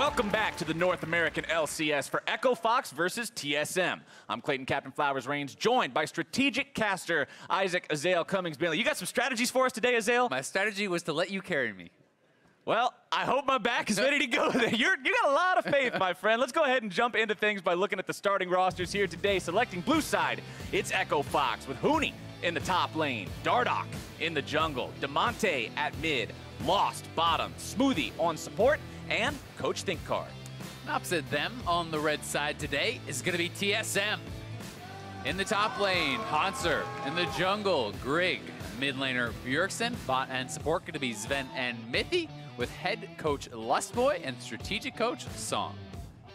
Welcome back to the North American LCS for Echo Fox versus TSM. I'm Clayton Captain Flowers Reigns, joined by strategic caster Isaac Azael Cummings-Bailey. You got some strategies for us today, Azael? My strategy was to let you carry me. Well, I hope my back is ready to go. You got a lot of faith, my friend. Let's go ahead and jump into things by looking at the starting rosters here today. Selecting blue side, it's Echo Fox with Huni in the top lane, Dardoch in the jungle, Damonte at mid, Lost bottom, Smoothie on support, and Coach Think Card. Opposite them on the red side today is going to be TSM. In the top lane, Hauntzer. In the jungle, Grig. Mid laner, Bjergsen. Bot and support going to be Zven and Mithy, with head coach Lustboy and strategic coach Song.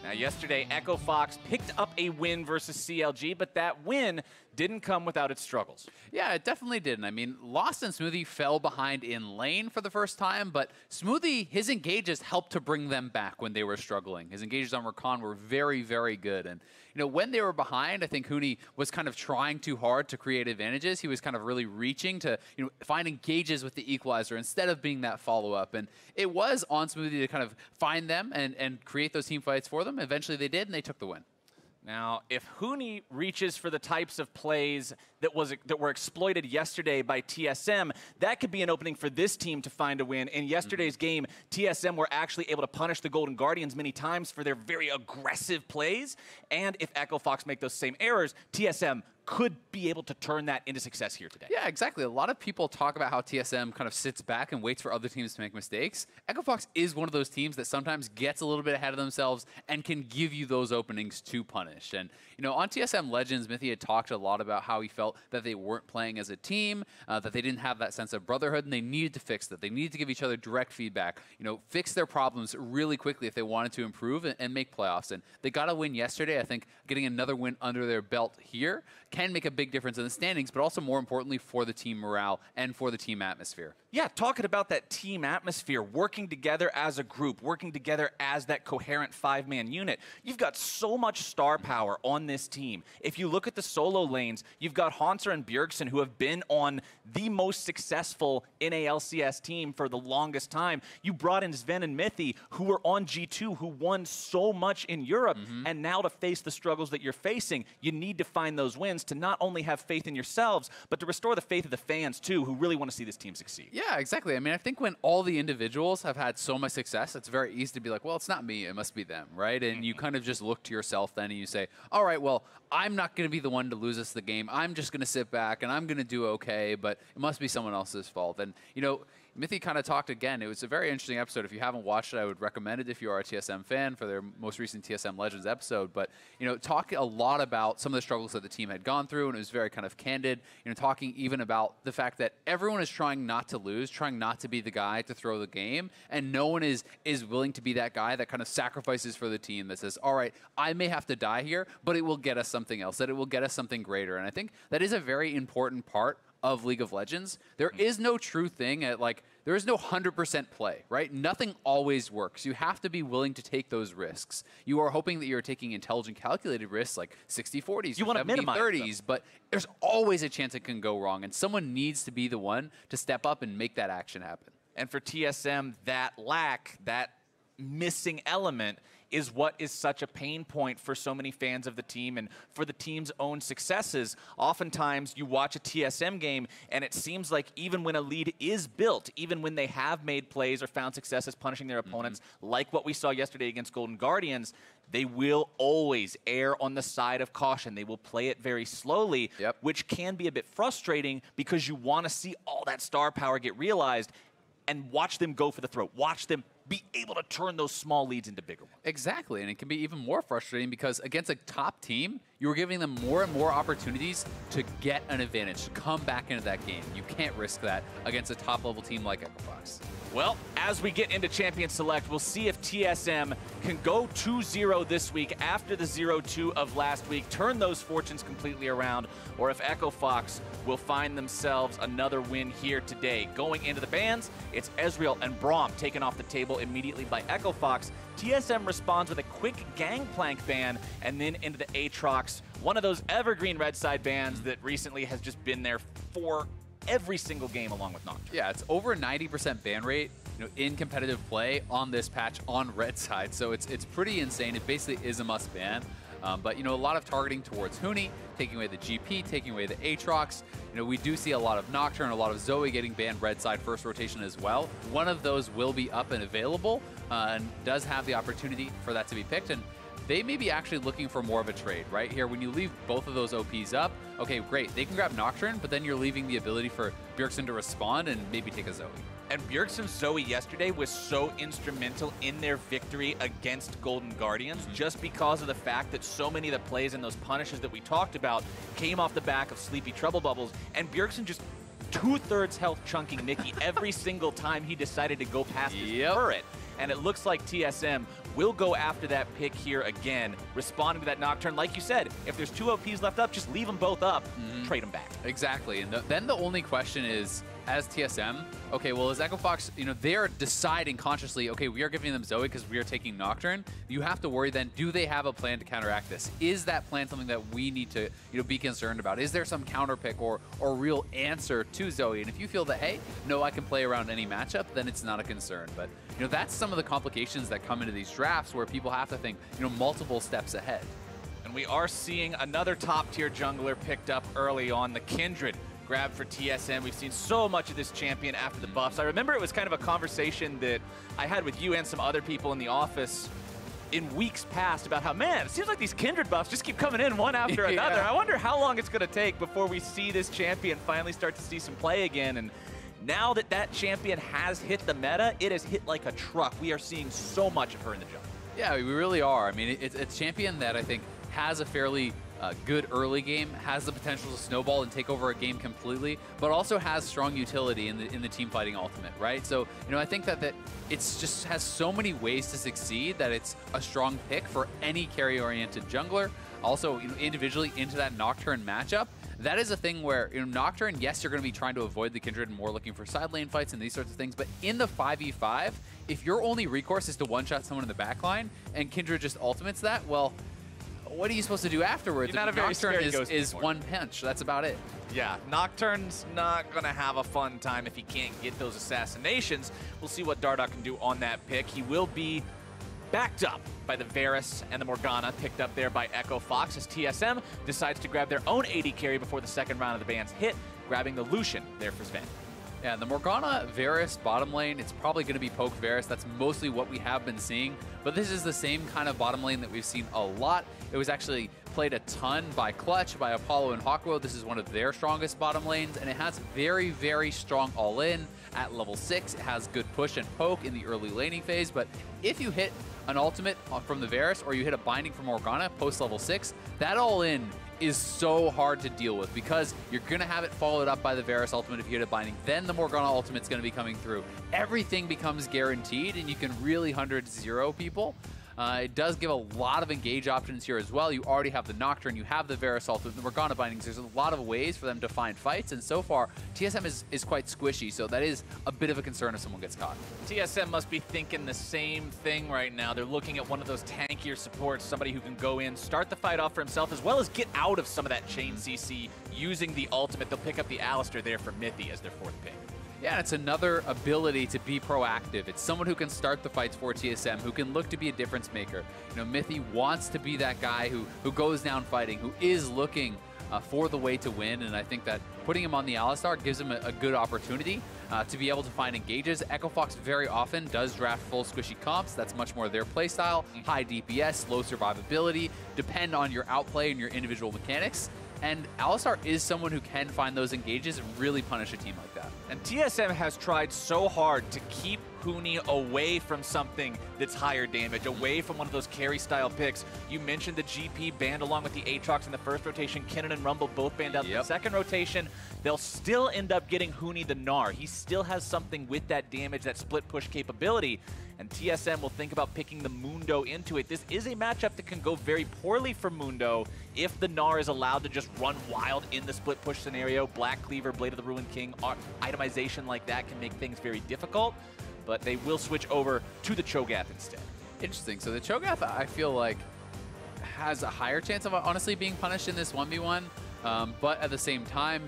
Now, yesterday, Echo Fox picked up a win versus CLG, but that win didn't come without its struggles. Yeah, it definitely didn't. I mean, Lost and Smoothie fell behind in lane for the first time, but Smoothie, his engages helped to bring them back when they were struggling. His engages on Rakan were very, very good. And, you know, when they were behind, I think Huni was kind of trying too hard to create advantages. He was kind of really reaching to, you know, find engages with the equalizer instead of being that follow-up. And it was on Smoothie to kind of find them and create those team fights for them. Eventually they did, and they took the win. Now, if Huni reaches for the types of plays that were exploited yesterday by TSM, that could be an opening for this team to find a win. In yesterday's game, TSM were actually able to punish the Golden Guardians many times for their very aggressive plays. And if Echo Fox make those same errors, TSM could be able to turn that into success here today. Yeah, exactly. A lot of people talk about how TSM kind of sits back and waits for other teams to make mistakes. Echo Fox is one of those teams that sometimes gets a little bit ahead of themselves and can give you those openings to punish. And, you know, on TSM Legends, Mithy had talked a lot about how he felt that they weren't playing as a team, that they didn't have that sense of brotherhood, and they needed to fix that. They needed to give each other direct feedback, you know, fix their problems really quickly if they wanted to improve and make playoffs. And they got a win yesterday. I think getting another win under their belt here can make a big difference in the standings, but also more importantly for the team morale and for the team atmosphere. Yeah, talking about that team atmosphere, working together as a group, working together as that coherent five-man unit. You've got so much star power on this team. If you look at the solo lanes, you've got Hauntzer and Bjergsen, who have been on the most successful LCS team for the longest time. You brought in Zven and Mithy, who were on G2, who won so much in Europe, and now to face the struggles that you're facing, you need to find those wins to not only have faith in yourselves, but to restore the faith of the fans, too, who really want to see this team succeed. Yeah, exactly. I mean, I think when all the individuals have had so much success, it's very easy to be like, well, it's not me, it must be them, right? And you kind of just look to yourself then and you say, all right, well, I'm not going to be the one to lose us the game. I'm just going to sit back and I'm going to do okay, but it must be someone else's fault. And, you know, Mithy kind of talked again. It was a very interesting episode. If you haven't watched it, I would recommend it if you are a TSM fan for their most recent TSM Legends episode. But, you know, talk a lot about some of the struggles that the team had gone through, and it was very kind of candid, you know, talking even about the fact that everyone is trying not to lose, trying not to be the guy to throw the game, and no one is willing to be that guy that kind of sacrifices for the team, that says, all right, I may have to die here, but it will get us something else, that it will get us something greater. And I think that is a very important part of League of Legends. There is no true thing at, like, there is no 100% play, right? Nothing always works. You have to be willing to take those risks. You are hoping that you're taking intelligent, calculated risks like 60-40s, you want to minimize 30s, but there's always a chance it can go wrong, and someone needs to be the one to step up and make that action happen. And for TSM, that lack, that missing element is what is such a pain point for so many fans of the team and for the team's own successes. Oftentimes, you watch a TSM game, and it seems like even when a lead is built, even when they have made plays or found successes punishing their opponents, like what we saw yesterday against Golden Guardians, they will always err on the side of caution. They will play it very slowly, which can be a bit frustrating because you want to see all that star power get realized and watch them go for the throat. Watch them be able to turn those small leads into bigger ones. Exactly, and it can be even more frustrating because against a top team, you are giving them more and more opportunities to get an advantage, to come back into that game. You can't risk that against a top-level team like Echo Fox. Well, as we get into Champion Select, we'll see if TSM can go 2-0 this week after the 0-2 of last week, turn those fortunes completely around, or if Echo Fox will find themselves another win here today. Going into the bans, it's Ezreal and Braum taken off the table immediately by Echo Fox. TSM responds with a quick Gangplank ban, and then into the Aatrox, one of those evergreen red side bans that recently has just been there for every single game along with Nocturne. Yeah, it's over 90% ban rate, in competitive play on this patch on red side. So it's pretty insane. It basically is a must ban. But a lot of targeting towards Huni, taking away the GP, taking away the Aatrox. We do see a lot of Nocturne, a lot of Zoe getting banned red side first rotation as well. One of those will be up and available, and does have the opportunity for that to be picked. And they may be actually looking for more of a trade, right? Here, when you leave both of those OPs up, okay, great, they can grab Nocturne, but then you're leaving the ability for Bjergsen to respond and maybe take a Zoe. And Bjergsen's Zoe yesterday was so instrumental in their victory against Golden Guardians, just because of the fact that so many of the plays and those punishes that we talked about came off the back of Sleepy Trouble Bubbles, and Bjergsen just 2/3 health chunking Mithy every single time he decided to go past his turret. And it looks like TSM will go after that pick here again, responding to that Nocturne. Like you said, if there's 2 OPs left up, just leave them both up, trade them back. Exactly. And then the only question is, as TSM, okay, well, as Echo Fox, they're deciding consciously, okay, we are giving them Zoe because we are taking Nocturne. You have to worry then, do they have a plan to counteract this? Is that plan something that we need to, be concerned about? Is there some counter pick or real answer to Zoe? And if you feel that, hey, no, I can play around any matchup, then it's not a concern. But, that's some of the complications that come into these drafts where people have to think, multiple steps ahead. And we are seeing another top-tier jungler picked up early on, the Kindred. Grab for TSM. We've seen so much of this champion after the buffs. I remember it was kind of a conversation that I had with you and some other people in the office in weeks past about how, man, it seems like these Kindred buffs just keep coming in one after another. I wonder how long it's going to take before we see this champion finally start to see some play again. And now that that champion has hit the meta, it has hit like a truck. We are seeing so much of her in the jungle. Yeah, we really are. I mean, it's a champion that I think has a fairly good early game, has the potential to snowball and take over a game completely, but also has strong utility in the team fighting ultimate, right? So, I think that it's just has so many ways to succeed that it's a strong pick for any carry-oriented jungler. Also, individually into that Nocturne matchup, that is a thing where, Nocturne, yes, you're going to be trying to avoid the Kindred and more looking for side lane fights and these sorts of things, but in the 5v5, if your only recourse is to one-shot someone in the backline and Kindred just ultimates that, well, what are you supposed to do afterwards? Not a very Nocturne is one punch. That's about it. Yeah, Nocturne's not going to have a fun time if he can't get those assassinations. We'll see what Dardoch can do on that pick. He will be backed up by the Varus and the Morgana, picked up there by Echo Fox as TSM decides to grab their own AD carry before the second round of the bans hit, grabbing the Lucian there for Zven. Yeah, the Morgana Varus bottom lane, it's probably going to be poke Varus. That's mostly what we have been seeing. But this is the same kind of bottom lane that we've seen a lot. It was actually played a ton by Clutch, by Apollo and Hawkwoe. This is one of their strongest bottom lanes, and it has very, very strong all-in at level 6. It has good push and poke in the early laning phase, but if you hit an ultimate from the Varus or you hit a binding from Morgana post level 6, that all-in is so hard to deal with because you're going to have it followed up by the Varus ultimate if you hit a binding. Then the Morgana ultimate's going to be coming through. Everything becomes guaranteed, and you can really 100-0 people. It does give a lot of engage options here as well. You already have the Nocturne, you have the Varus ultimate, the Morgana bindings. There's a lot of ways for them to find fights, and so far, TSM is quite squishy, so that is a bit of a concern if someone gets caught. TSM must be thinking the same thing right now. They're looking at one of those tankier supports, somebody who can go in, start the fight off for himself, as well as get out of some of that chain CC using the ultimate. They'll pick up the Alistar there for Mithy as their 4th pick. Yeah, it's another ability to be proactive. It's someone who can start the fights for TSM, who can look to be a difference maker. Mithy wants to be that guy who goes down fighting, who is looking for the way to win, and I think that putting him on the Alistar gives him a good opportunity to be able to find engages. Echo Fox very often does draft full squishy comps. That's much more their playstyle. High DPS, low survivability, depend on your outplay and your individual mechanics. And Alistar is someone who can find those engages and really punish a team like that. And TSM has tried so hard to keep Huni away from something that's higher damage, away from one of those carry-style picks. You mentioned the GP banned along with the Aatrox in the first rotation. Kinnan and Rumble both banned out in the second rotation. They'll still end up getting Huni the Gnar. He still has something with that damage, that split push capability. And TSM will think about picking the Mundo into it. This is a matchup that can go very poorly for Mundo if the Gnar is allowed to just run wild in the split push scenario. Black Cleaver, Blade of the Ruined King, itemization like that can make things very difficult. But they will switch over to the Cho'Gath instead. Interesting. So the Cho'Gath, I feel like, has a higher chance of honestly being punished in this 1v1. But at the same time,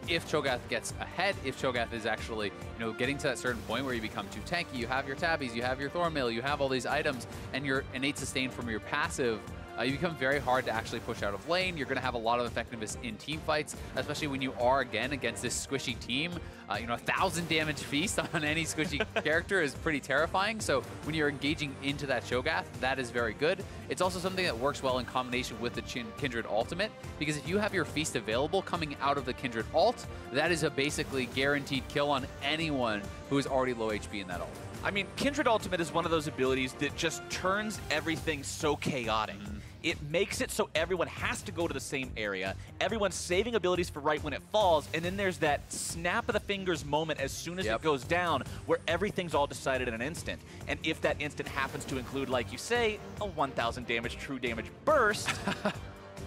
if Cho'Gath gets ahead, if Cho'Gath is actually, getting to that certain point where you become too tanky, you have your tabbies, you have your Thornmail, you have all these items, and your innate sustain from your passive, you become very hard to actually push out of lane. You're going to have a lot of effectiveness in team fights, especially when you are, again, against this squishy team. 1,000 damage feast on any squishy character is pretty terrifying. So when you're engaging into that Cho'Gath, that is very good. It's also something that works well in combination with the Kindred ultimate, because if you have your feast available coming out of the Kindred ult, that is a basically guaranteed kill on anyone who is already low HP in that ult. I mean, Kindred Ultimate is one of those abilities that just turns everything so chaotic. It makes it so everyone has to go to the same area. Everyone's saving abilities for right when it falls, and then there's that snap of the fingers moment as soon as it goes down where everything's all decided in an instant. And if that instant happens to include, like you say, a 1,000 damage true damage burst,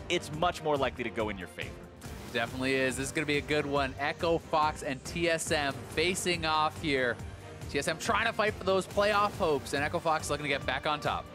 it's much more likely to go in your favor. Definitely is. This is going to be a good one. Echo Fox and TSM facing off here. TSM trying to fight for those playoff hopes, and Echo Fox looking to get back on top.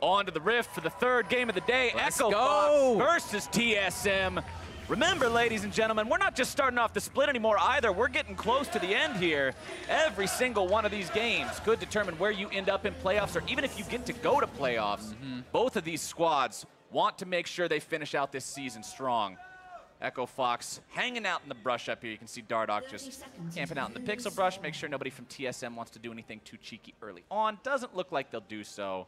On to the Rift for the third game of the day. Let's Echo go. Fox versus TSM. Remember, ladies and gentlemen, we're not just starting off the split anymore either. We're getting close to the end here. Every single one of these games could determine where you end up in playoffs, or even if you get to go to playoffs. Both of these squads want to make sure they finish out this season strong. Echo Fox hanging out in the brush up here. You can see Dardoch just camping out in the pixel brush. Make sure nobody from TSM wants to do anything too cheeky early on. Doesn't look like they'll do so.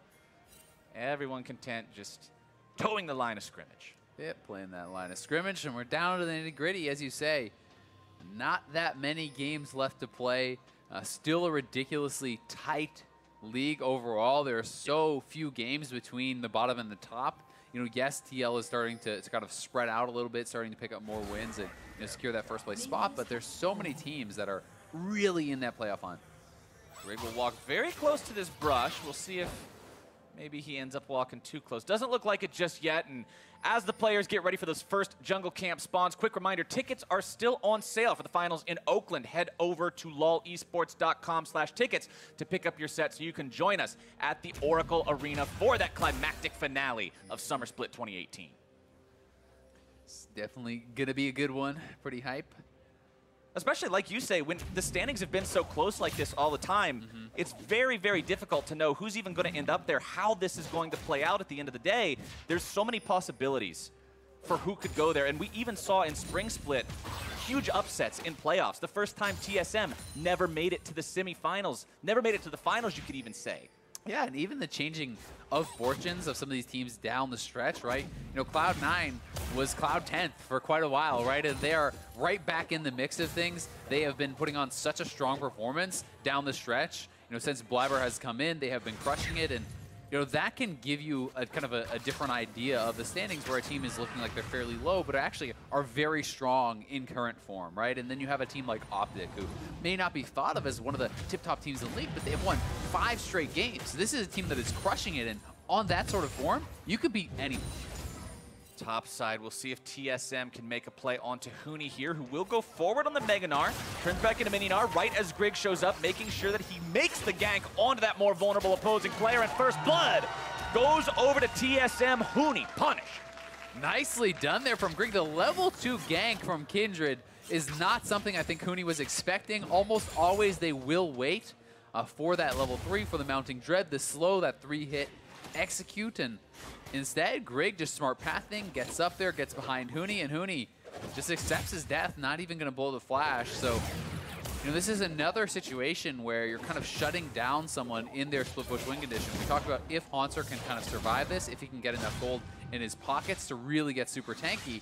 Everyone content just towing the line of scrimmage. Yep, playing that line of scrimmage, and we're down to the nitty-gritty, as you say. Not that many games left to play. Still a ridiculously tight league overall. There are so few games between the bottom and the top. Yes, TL is starting to kind of spread out a little bit, starting to pick up more wins and secure that first place spot, but there's so many teams that are really in that playoff hunt. Grig will walk very close to this brush. We'll see if maybe he ends up walking too close. Doesn't look like it just yet, and as the players get ready for those first jungle camp spawns, quick reminder, tickets are still on sale for the finals in Oakland. Head over to lolesports.com/tickets to pick up your set so you can join us at the Oracle Arena for that climactic finale of Summer Split 2018. It's definitely going to be a good one. Pretty hype. Especially, like you say, when the standings have been so close like this all the time, it's very, very difficult to know who's even going to end up there, how this is going to play out at the end of the day. There's so many possibilities for who could go there. And we even saw in Spring Split huge upsets in playoffs. The first time TSM never made it to the semifinals, never made it to the finals, you could even say. Yeah, and even the changing of fortunes of some of these teams down the stretch, right? Cloud9 was Cloud 10th for quite a while, right? And they are right back in the mix of things. They have been putting on such a strong performance down the stretch. Since Blabber has come in, they have been crushing it, and that can give you a kind of a different idea of the standings where a team is looking like they're fairly low, but actually are very strong in current form, right? And then you have a team like Optic, who may not be thought of as one of the tip-top teams in the league, but they have won 5 straight games. This is a team that is crushing it, and on that sort of form, you could beat anyone. Top side, we'll see if TSM can make a play onto Huni here, who will go forward on the Mega Gnar, turns back into Mini Gnar right as Grig shows up, making sure that he makes the gank onto that more vulnerable opposing player, and first blood goes over to TSM. Huni punish. Nicely done there from Grig. The level 2 gank from Kindred is not something I think Huni was expecting. Almost always they will wait for that level 3, for the Mounting Dread, the slow, that 3-hit execute, and instead, Grig just smart pathing, gets up there, gets behind Huni, and Huni just accepts his death, not even going to blow the flash. So, this is another situation where you're kind of shutting down someone in their split push win condition. We talked about if Hauntzer can kind of survive this, if he can get enough gold in his pockets to really get super tanky.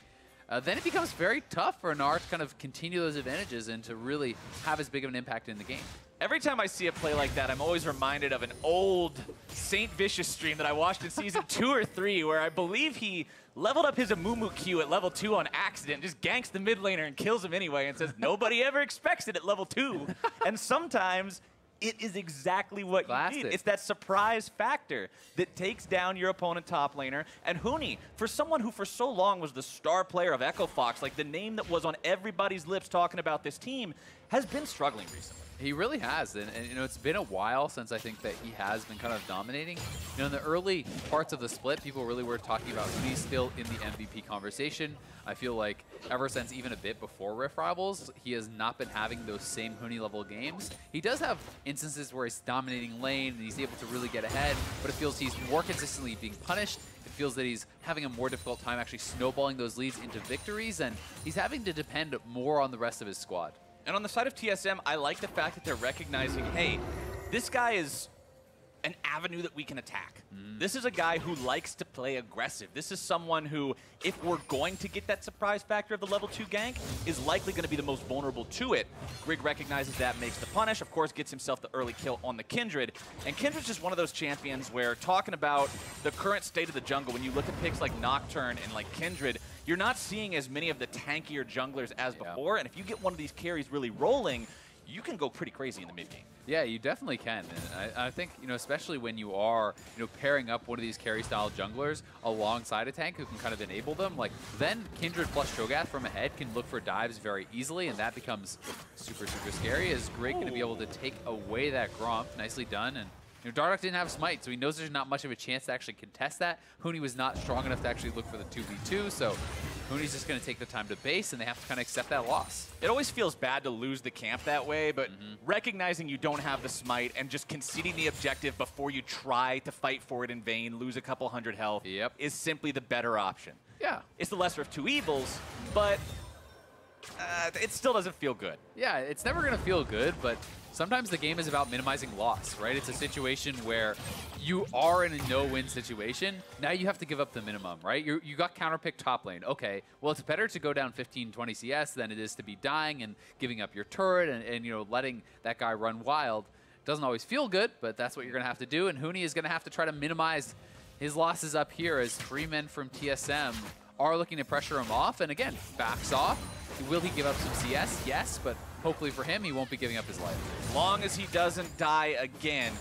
then it becomes very tough for Gnar to kind of continue those advantages and to really have as big of an impact in the game. Every time I see a play like that, I'm always reminded of an old Saint Vicious stream that I watched in season 2 or 3, where I believe he leveled up his Amumu Q at level 2 on accident, just ganks the mid laner and kills him anyway, and says nobody ever expects it at level 2. And sometimes it is exactly what you need. It's that surprise factor that takes down your opponent top laner. And Huni, for someone who for so long was the star player of Echo Fox, like the name that was on everybody's lips talking about this team, has been struggling recently. He really has, and you know, it's been a while since I think that he has been kind of dominating. You know, in the early parts of the split, people really were talking about Huni still in the MVP conversation. I feel like ever since even a bit before Rift Rivals, he has not been having those same Huni level games. He does have instances where he's dominating lane and he's able to really get ahead, but it feels he's more consistently being punished. It feels that he's having a more difficult time actually snowballing those leads into victories, and he's having to depend more on the rest of his squad. And on the side of TSM, I like the fact that they're recognizing, hey, this guy is an avenue that we can attack. This is a guy who likes to play aggressive. This is someone who, if we're going to get that surprise factor of the level 2 gank, is likely going to be the most vulnerable to it. Grig recognizes that, makes the punish, of course, gets himself the early kill on the Kindred. And Kindred's just one of those champions where, talking about the current state of the jungle, when you look at picks like Nocturne and like Kindred, you're not seeing as many of the tankier junglers as before. And if you get one of these carries really rolling, you can go pretty crazy in the mid game. Yeah, you definitely can. And I think, you know, especially when you are, you know, pairing up one of these carry-style junglers alongside a tank who can kind of enable them, like, then Kindred plus Cho'Gath from ahead can look for dives very easily, and that becomes super, super scary. Is Grig going to be able to take away that Gromp? Nicely done. And you know, Dardoch didn't have Smite, so he knows there's not much of a chance to actually contest that. Huni was not strong enough to actually look for the 2v2, so Huni's just going to take the time to base, and they have to kind of accept that loss. It always feels bad to lose the camp that way, but recognizing you don't have the Smite and just conceding the objective before you try to fight for it in vain, lose a couple hundred health, is simply the better option. Yeah. It's the lesser of two evils, but it still doesn't feel good. Yeah, it's never going to feel good, but sometimes the game is about minimizing loss, right? It's a situation where you are in a no-win situation. Now you have to give up the minimum, right? You got counterpick top lane. Okay, well, it's better to go down 15, 20 CS than it is to be dying and giving up your turret and you know, letting that guy run wild. Doesn't always feel good, but that's what you're going to have to do. And Huni is going to have to try to minimize his losses up here as 3 men from TSM are looking to pressure him off. And again, backs off. Will he give up some CS? Yes, but hopefully for him, he won't be giving up his life. As long as he doesn't die again,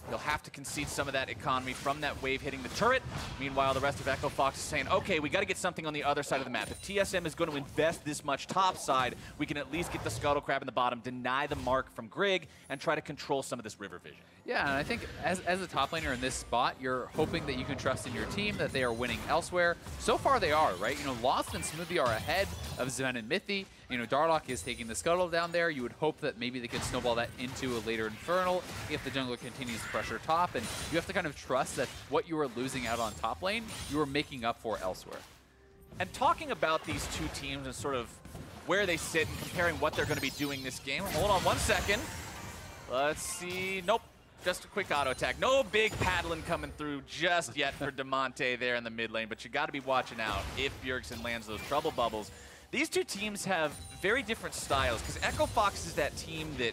he'll have to concede some of that economy from that wave hitting the turret. Meanwhile, the rest of Echo Fox is saying, okay, we got to get something on the other side of the map. If TSM is going to invest this much top side, we can at least get the Scuttle Crab in the bottom, deny the mark from Grig, and try to control some of this river vision. Yeah, and I think as a top laner in this spot, you're hoping that you can trust in your team, that they are winning elsewhere. So far they are, right? You know, Lost and Smoothie are ahead of Zven and Mithy. You know, Dardoch is taking the Scuttle down there. You would hope that maybe they could snowball that into a later Infernal if the jungler continues to pressure top. And you have to kind of trust that what you are losing out on top lane, you are making up for elsewhere. And talking about these two teams and sort of where they sit and comparing what they're going to be doing this game. Hold on 1 second. Let's see. Nope. Just a quick auto attack. No big paddling coming through just yet for Damonte there in the mid lane, but you got to be watching out if Bjergsen lands those trouble bubbles. These two teams have very different styles because Echo Fox is that team that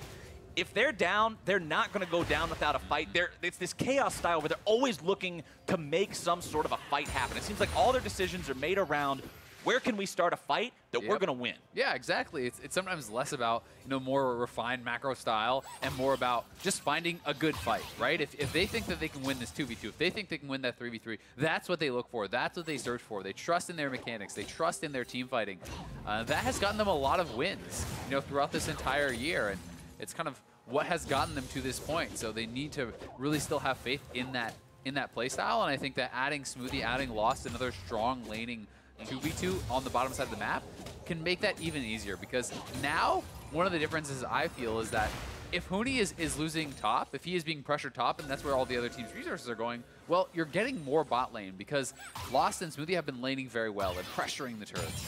if they're down, they're not going to go down without a fight. It's this chaos style where they're always looking to make some sort of a fight happen. It seems like all their decisions are made around where can we start a fight that we're going to win? Yeah, exactly. It's sometimes less about, you know, more refined macro style and more about just finding a good fight, right? If they think that they can win this 2v2, if they think they can win that 3v3, that's what they look for. That's what they search for. They trust in their mechanics. They trust in their team fighting. That has gotten them a lot of wins, you know, throughout this entire year. And it's kind of what has gotten them to this point. So they need to really still have faith in that play style. And I think that adding Smoothie, adding Lost, another strong laning 2v2 on the bottom side of the map can make that even easier, because now one of the differences I feel is that if Huni is losing top, if he is being pressured top, and that's where all the other team's resources are going, well, you're getting more bot lane because Lost and Smoothie have been laning very well and pressuring the turrets.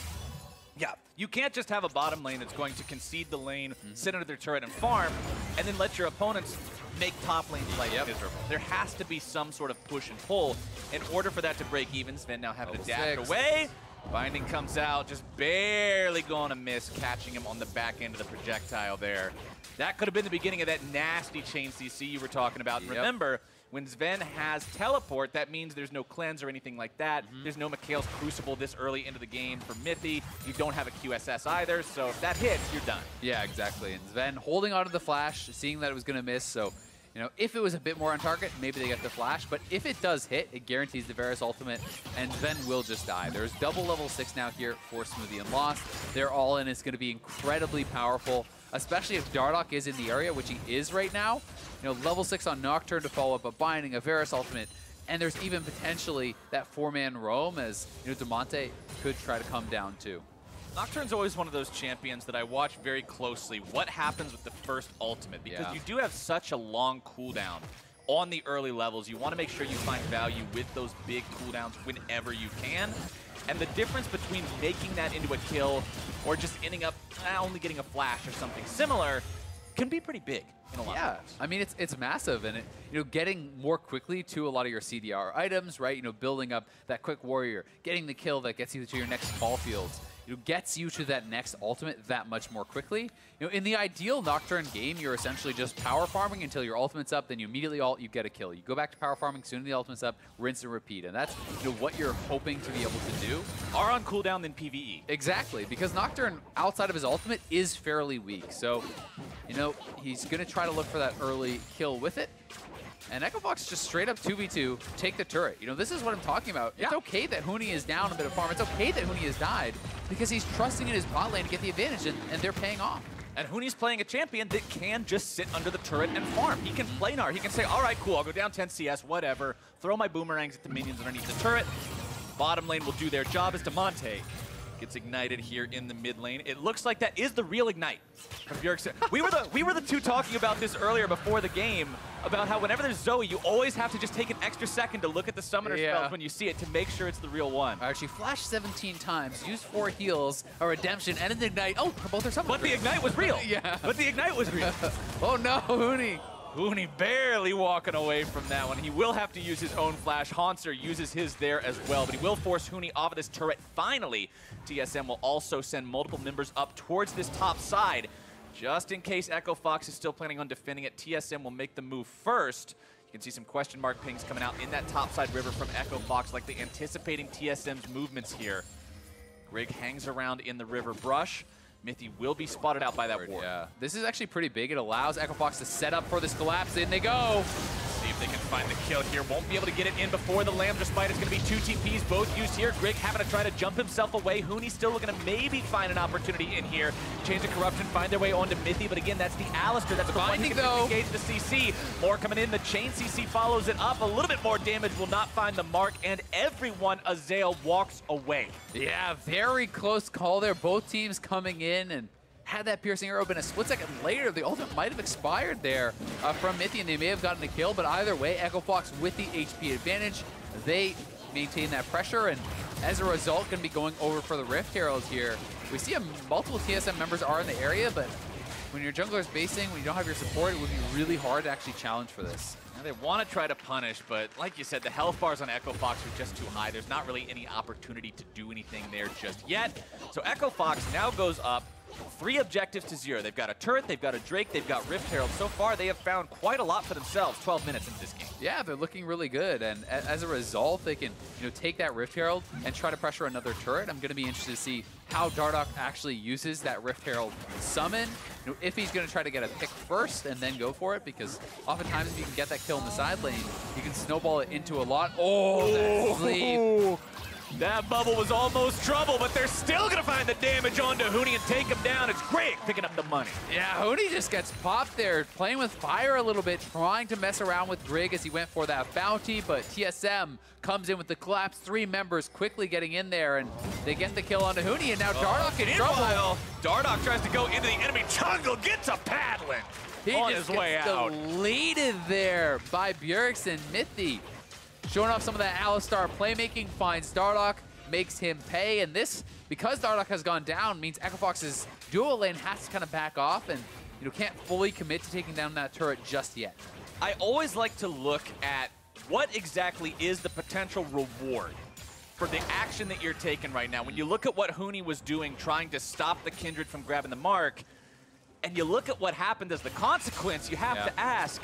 Yeah, you can't just have a bottom lane that's going to concede the lane, sit under their turret and farm, and then let your opponents make top lane play miserable. There has to be some sort of push and pull in order for that to break even. Zven now having to dash away. Binding comes out, just barely going to miss, catching him on the back end of the projectile there. That could have been the beginning of that nasty chain CC you were talking about. Yep. Remember, when Zven has teleport, that means there's no cleanse or anything like that. There's no Mikhail's Crucible this early into the game for Mithy. You don't have a QSS either, so if that hits, you're done. Yeah, exactly. And Zven holding onto the flash, seeing that it was going to miss, so you know, if it was a bit more on target, maybe they get the flash, but if it does hit, it guarantees the Varus ultimate, and Zven will just die. There's double level 6 now here for Smoothie and Lost. Their all-in is going to be incredibly powerful, especially if Dardoch is in the area, which he is right now. You know, level 6 on Nocturne to follow up a Binding, a Varus ultimate, and there's even potentially that 4-man roam as, you know, Damonte could try to come down too. Nocturne's always one of those champions that I watch very closely. What happens with the first ultimate? Because you do have such a long cooldown on the early levels. You want to make sure you find value with those big cooldowns whenever you can. And the difference between making that into a kill or just ending up only getting a flash or something similar can be pretty big in a lot of ways. I mean, it's massive, and you know, getting more quickly to a lot of your CDR items, right? You know, building up that quick warrior, getting the kill that gets you to your next ball fields. You know, gets you to that next ultimate that much more quickly. You know, in the ideal Nocturne game, you're essentially just power farming until your ultimate's up, then you immediately ult, you get a kill. You go back to power farming, soon as the ultimate's up, rinse and repeat. And that's, you know, what you're hoping to be able to do. Are on cooldown than PvE. Exactly, because Nocturne, outside of his ultimate, is fairly weak. So, you know, he's going to try to look for that early kill with it. And Echo Fox just straight up 2v2, take the turret. You know, this is what I'm talking about. It's okay that Huni is down a bit of farm. It's okay that Huni has died because he's trusting in his bot lane to get the advantage, and they're paying off. And Huni's playing a champion that can just sit under the turret and farm. He can play Gnar. He can say, all right, cool, I'll go down 10 CS, whatever. Throw my boomerangs at the minions underneath the turret. Bottom lane will do their job as Damonte gets ignited here in the mid lane. It looks like that is the real ignite from Bjergsen. We were the two talking about this earlier before the game, about how whenever there's Zoe, you always have to just take an extra second to look at the summoner spells when you see it to make sure it's the real one. Actually, flash 17 times, use 4 heals, a redemption, and an ignite. Oh, both are summoners. But the ignite was real. But the ignite was real. Oh no, Huni. Huni barely walking away from that one. He will have to use his own flash. Hauntzer uses his there as well, but he will force Huni off of this turret. Finally, TSM will also send multiple members up towards this top side. Just in case Echo Fox is still planning on defending it, TSM will make the move first. You can see some question mark pings coming out in that topside river from Echo Fox, like they're anticipating TSM's movements here. Grig hangs around in the river brush. Mithy will be spotted out by that ward. Yeah, this is actually pretty big. It allows Echo Fox to set up for this collapse. In they go. See if they can find the kill here. Won't be able to get it in before the Lambda Spite. It's going to be 2 TPs, both used here. Grig having to try to jump himself away. Huni still looking to maybe find an opportunity in here. Change of Corruption, find their way onto Mithy, but again, that's the Alistar. That's the Binding, though. Engage the CC. More coming in. The chain CC follows it up. A little bit more damage will not find the mark, and everyone, Azael, walks away. Yeah, very close call there. Both teams coming in, and had that piercing arrow been a split second later, the ultimate might have expired there from Mithy, and they may have gotten a kill, but either way, Echo Fox with the HP advantage, they maintain that pressure, and as a result, going to be going over for the Rift Herald here. We see multiple TSM members are in the area, but when your jungler's basing, when you don't have your support, it would be really hard to actually challenge for this. Now they want to try to punish, but like you said, the health bars on Echo Fox are just too high. There's not really any opportunity to do anything there just yet. So Echo Fox now goes up 3 objectives to 0. They've got a turret, they've got a Drake, they've got Rift Herald. So far, they have found quite a lot for themselves 12 minutes into this game. Yeah, they're looking really good, and as a result, they can take that Rift Herald and try to pressure another turret. I'm going to be interested to see how Dardoch actually uses that Rift Herald summon. If he's going to try to get a pick first and then go for it, because oftentimes if you can get that kill in the side lane, you can snowball it into a lot. Oh, that sleep. That bubble was almost trouble, but they're still going to find the damage onto Huni and take him down. It's Grig picking up the money. Yeah, Huni just gets popped there, playing with fire a little bit, trying to mess around with Grig as he went for that bounty, but TSM comes in with the collapse. 3 members quickly getting in there, and they get the kill onto Huni, and now Dardoch in trouble. Dardoch tries to go into the enemy jungle, gets a paddling on his way out. Deleted there by Bjergsen. Mithy showing off some of that Alistar playmaking, finds Dardoch, makes him pay, and this, because Dardoch has gone down, means Echo Fox's dual lane has to kind of back off and can't fully commit to taking down that turret just yet. I always like to look at what exactly is the potential reward for the action that you're taking right now. When you look at what Huni was doing, trying to stop the Kindred from grabbing the mark, and you look at what happened as the consequence, you have to ask,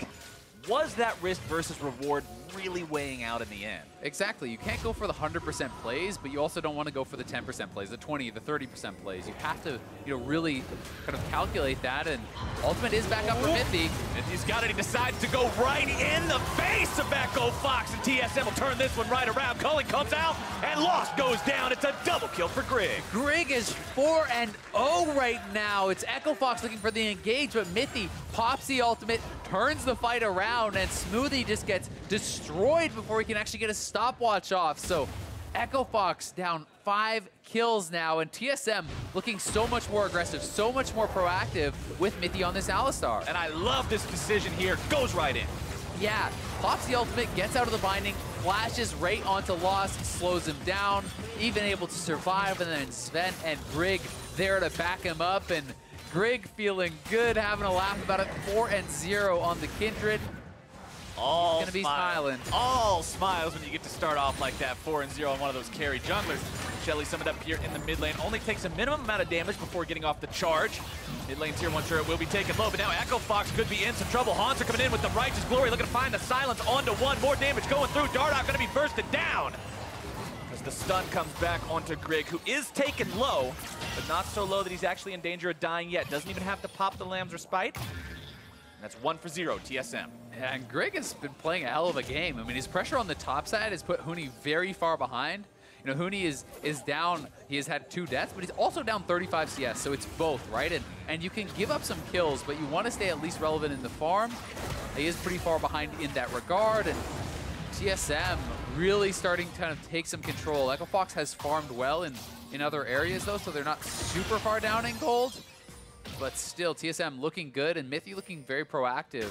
was that risk versus reward really weighing out in the end? Exactly. You can't go for the 100% plays, but you also don't want to go for the 10% plays, the 20, the 30% plays. You have to, really kind of calculate that, and ultimate is back up for Mithy. Mithy's got it. He decides to go right in the face of Echo Fox, and TSM will turn this one right around. Culling comes out, and Lost goes down. It's a double kill for Grig. Grig is 4-0 right now. It's Echo Fox looking for the engage, but Mithy pops the ultimate, turns the fight around, and Smoothie just gets destroyed before he can actually get a stopwatch off. So Echo Fox down 5 kills now, and TSM looking so much more aggressive, so much more proactive with Mithy on this Alistar. And I love this decision here. Goes right in. Yeah, pops the ultimate, gets out of the binding, flashes right onto Lost, slows him down, even able to survive, and then Zven and Grig there to back him up, and Grig feeling good, having a laugh about it. 4-0 on the Kindred. All gonna be smiling. All smiles when you get to start off like that, 4-0 on one of those carry junglers. Shelly summoned up here in the mid lane, only takes a minimum amount of damage before getting off the charge. Mid lane tier 1 turret will be taken low, but now Echo Fox could be in some trouble. Hauntzer coming in with the Righteous Glory, looking to find the silence onto one. More damage going through. Dardoch gonna be bursted down as the stun comes back onto Grig, who is taken low, but not so low that he's actually in danger of dying yet. Doesn't even have to pop the Lamb's Respite. And that's 1-0 TSM. Yeah, and Grig has been playing a hell of a game. I mean, his pressure on the top side has put Huni very far behind. Huni is down, he has had 2 deaths, but he's also down 35 CS, so it's both, right? And you can give up some kills, but you want to stay at least relevant in the farm. He is pretty far behind in that regard, and TSM really starting to kind of take some control. Echo Fox has farmed well in other areas, though, so they're not super far down in gold. But still, TSM looking good, and Mithy looking very proactive.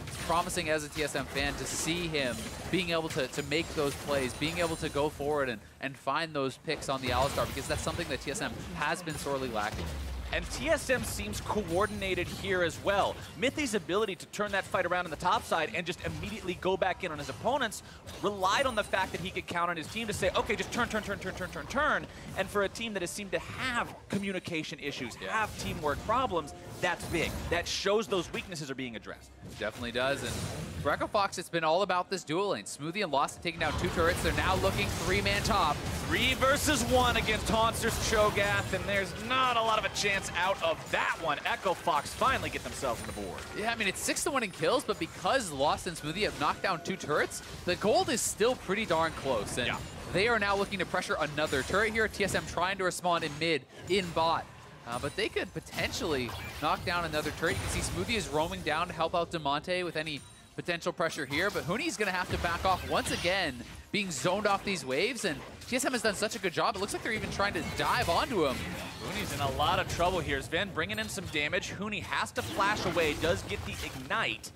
It's promising as a TSM fan to see him being able to make those plays, being able to go forward and find those picks on the Alistar, because that's something that TSM has been sorely lacking. And TSM seems coordinated here as well. Mithy's ability to turn that fight around on the top side and just immediately go back in on his opponents relied on the fact that he could count on his team to say, okay, just turn. And for a team that has seemed to have communication issues, have teamwork problems, that's big. That shows those weaknesses are being addressed. Definitely does. And for Echo Fox, it's been all about this duel lane. Smoothie and Lost have taken down 2 turrets. They're now looking 3-man top. 3 versus 1 against Hauntzer's Cho'Gath, and there's not a lot of a chance out of that one. Echo Fox finally get themselves on the board. Yeah, I mean, it's 6-1 in kills, but because Lost and Smoothie have knocked down 2 turrets, the gold is still pretty darn close. And they are now looking to pressure another turret here. TSM trying to respond in mid, in bot. But they could potentially knock down another turret. You can see Smoothie is roaming down to help out Damonte with any potential pressure here, but Huni's going to have to back off once again, being zoned off these waves, and TSM has done such a good job. It looks like they're even trying to dive onto him. Huni's in a lot of trouble here. Zven bringing in some damage. Huni has to flash away, does get the ignite.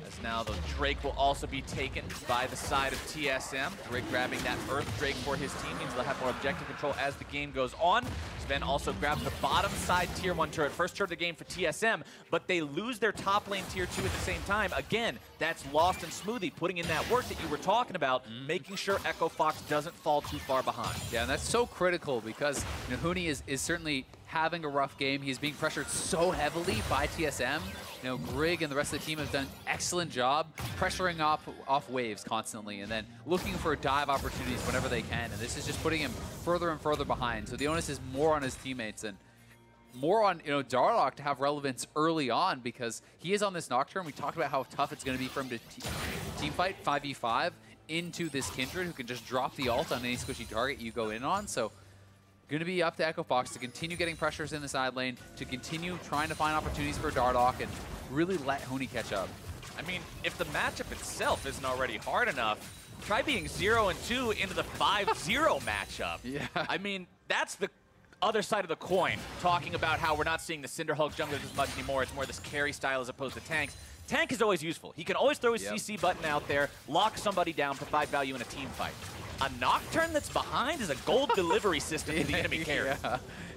As now the Drake will also be taken by the side of TSM. Grig grabbing that Earth Drake for his team means they'll have more objective control as the game goes on. Zven also grabs the bottom side tier 1 turret. First turret of the game for TSM, but they lose their top lane tier 2 at the same time. Again, that's Lost and Smoothie putting in that work that you were talking about, making sure Echo Fox doesn't fall too far behind. Yeah, and that's so critical because Huni is certainly having a rough game. He's being pressured so heavily by TSM. Grig and the rest of the team have done an excellent job pressuring off waves constantly and then looking for dive opportunities whenever they can. And this is just putting him further and further behind. So the onus is more on his teammates and more on Dardoch to have relevance early on because he is on this Nocturne. We talked about how tough it's going to be for him to team fight 5v5 into this Kindred who can just drop the ult on any squishy target you go in on. So going to be up to Echo Fox to continue getting pressures in the side lane, to continue trying to find opportunities for Dardoch and really let Huni catch up. I mean, if the matchup itself isn't already hard enough, try being 0-2 into the 5-0 matchup. Yeah. I mean, that's the other side of the coin, talking about how we're not seeing the Cinder Hulk junglers as much anymore. It's more this carry style as opposed to tanks. Tank is always useful. He can always throw his CC button out there, lock somebody down, provide value in a team fight. A Nocturne that's behind is a gold delivery system to the enemy carry.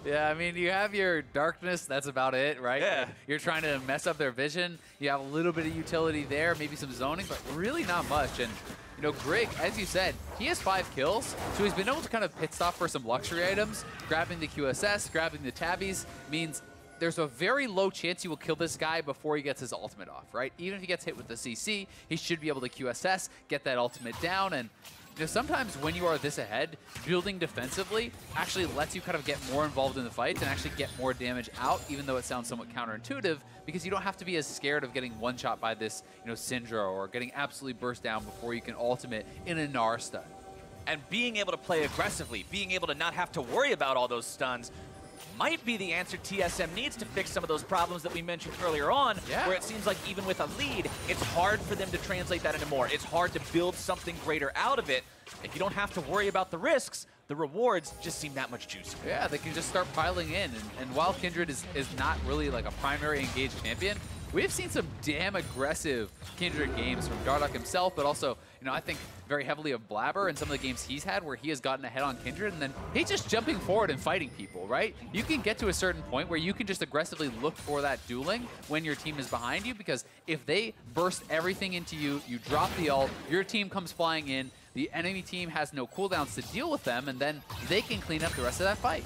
Yeah, I mean, you have your darkness, that's about it, right? Yeah. You're trying to mess up their vision. You have a little bit of utility there, maybe some zoning, but really not much. And you know, Grig, as you said, he has 5 kills, so he's been able to kind of pit stop for some luxury items. Grabbing the QSS, grabbing the tabbies means there's a very low chance you will kill this guy before he gets his ultimate off, right? Even if he gets hit with the CC, he should be able to QSS, get that ultimate down, and you know, sometimes when you are this ahead, building defensively actually lets you kind of get more involved in the fights and actually get more damage out, even though it sounds somewhat counterintuitive, because you don't have to be as scared of getting one-shot by this, you know, Syndra or getting absolutely burst down before you can ultimate in a Gnar stun. And being able to play aggressively, being able to not have to worry about all those stuns, might be the answer TSM needs to fix some of those problems that we mentioned earlier on, where it seems like even with a lead, it's hard for them to translate that into more. It's hard to build something greater out of it. If you don't have to worry about the risks, the rewards just seem that much juicier. Yeah, they can just start piling in. And while Kindred is not really like a primary engaged champion, we've seen some damn aggressive Kindred games from Dardoch himself, but also, you know, I think very heavily of Blabber and some of the games he's had where he has gotten ahead on Kindred, and then he's just jumping forward and fighting people, right? You can get to a certain point where you can just aggressively look for that dueling when your team is behind you, because if they burst everything into you, you drop the ult, your team comes flying in, the enemy team has no cooldowns to deal with them, and then they can clean up the rest of that fight.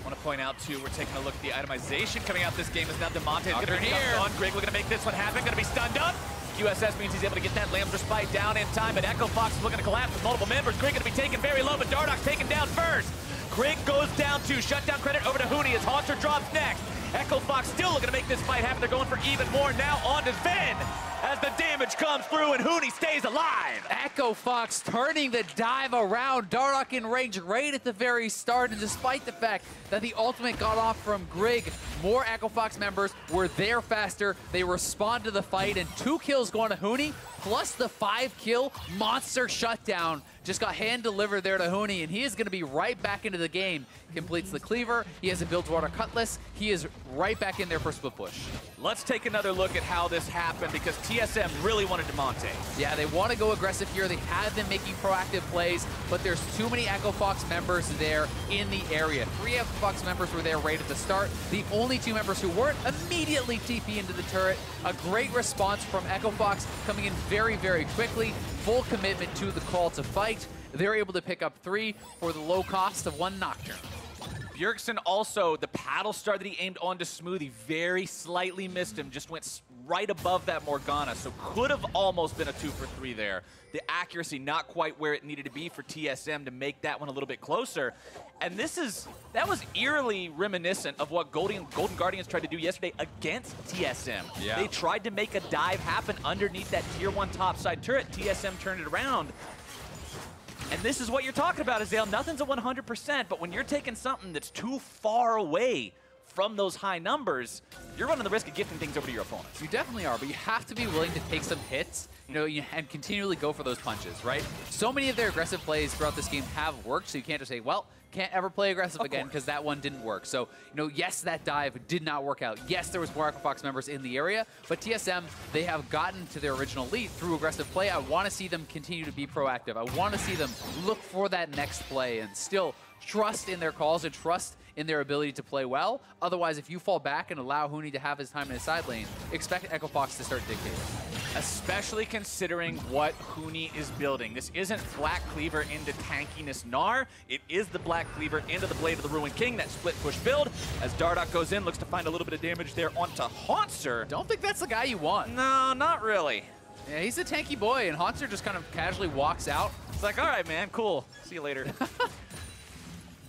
I want to point out, too, we're taking a look at the itemization coming out this game is now Damonte is going to be here. on. Grig looking to make this one happen, going to be stunned up. QSS means he's able to get that Lamb's Respite down in time, but Echo Fox is looking to collapse with multiple members. Grig going to be taken very low, but Dardoch's taken down first. Grig goes down to shutdown credit over to Huni as Hauntzer drops next. Echo Fox still looking to make this fight happen. They're going for even more now on to Zven as the damage comes through and Huni stays alive. Echo Fox turning the dive around. Dardoch in range right at the very start, and despite the fact that the ultimate got off from Grig, more Echo Fox members were there faster. They respond to the fight, and 2 kills going to Huni, plus the 5-kill monster shutdown. Just got hand-delivered there to Huni, and he is going to be right back into the game. Completes the cleaver. He has a Bilgewater Cutlass. He is right back in there for split push. Let's take another look at how this happened, because TSM really wanted Damonte. Yeah, they want to go aggressive here. They have been making proactive plays, but there's too many Echo Fox members there in the area. 3 Echo Fox members were there right at the start. The only 2 members who weren't immediately TP into the turret. A great response from Echo Fox coming in very, very quickly. Full commitment to the call to fight. They're able to pick up 3 for the low cost of 1 Nocturne. Bjergsen also, the paddle star that he aimed onto Smoothie, very slightly missed him, just went right above that Morgana, so could have almost been a 2 for 3 there. The accuracy not quite where it needed to be for TSM to make that one a little bit closer. And that was eerily reminiscent of what Golden Guardians tried to do yesterday against TSM. Yeah. They tried to make a dive happen underneath that tier 1 topside turret. TSM turned it around. And this is what you're talking about, Azale. Nothing's a 100%, but when you're taking something that's too far away from those high numbers, you're running the risk of gifting things over to your opponents. You definitely are, but you have to be willing to take some hits, you know, and continually go for those punches, right? So many of their aggressive plays throughout this game have worked, so you can't just say, well, can't ever play aggressive again because that one didn't work. So, you know, yes, that dive did not work out. Yes, there was more Echo Fox members in the area, but TSM, they have gotten to their original lead through aggressive play. I want to see them continue to be proactive. I want to see them look for that next play and still trust in their calls and trust in their ability to play well. Otherwise, if you fall back and allow Huni to have his time in his side lane, expect Echo Fox to start dictating. Especially considering what Huni is building. This isn't Black Cleaver into tankiness Gnar. It is the Black Cleaver into the Blade of the Ruined King, that split push build. As Dardoch goes in, looks to find a little bit of damage there onto Hauntzer. Don't think that's the guy you want. No, not really. Yeah, he's a tanky boy, and Hauntzer just kind of casually walks out. It's like, all right, man, cool. See you later.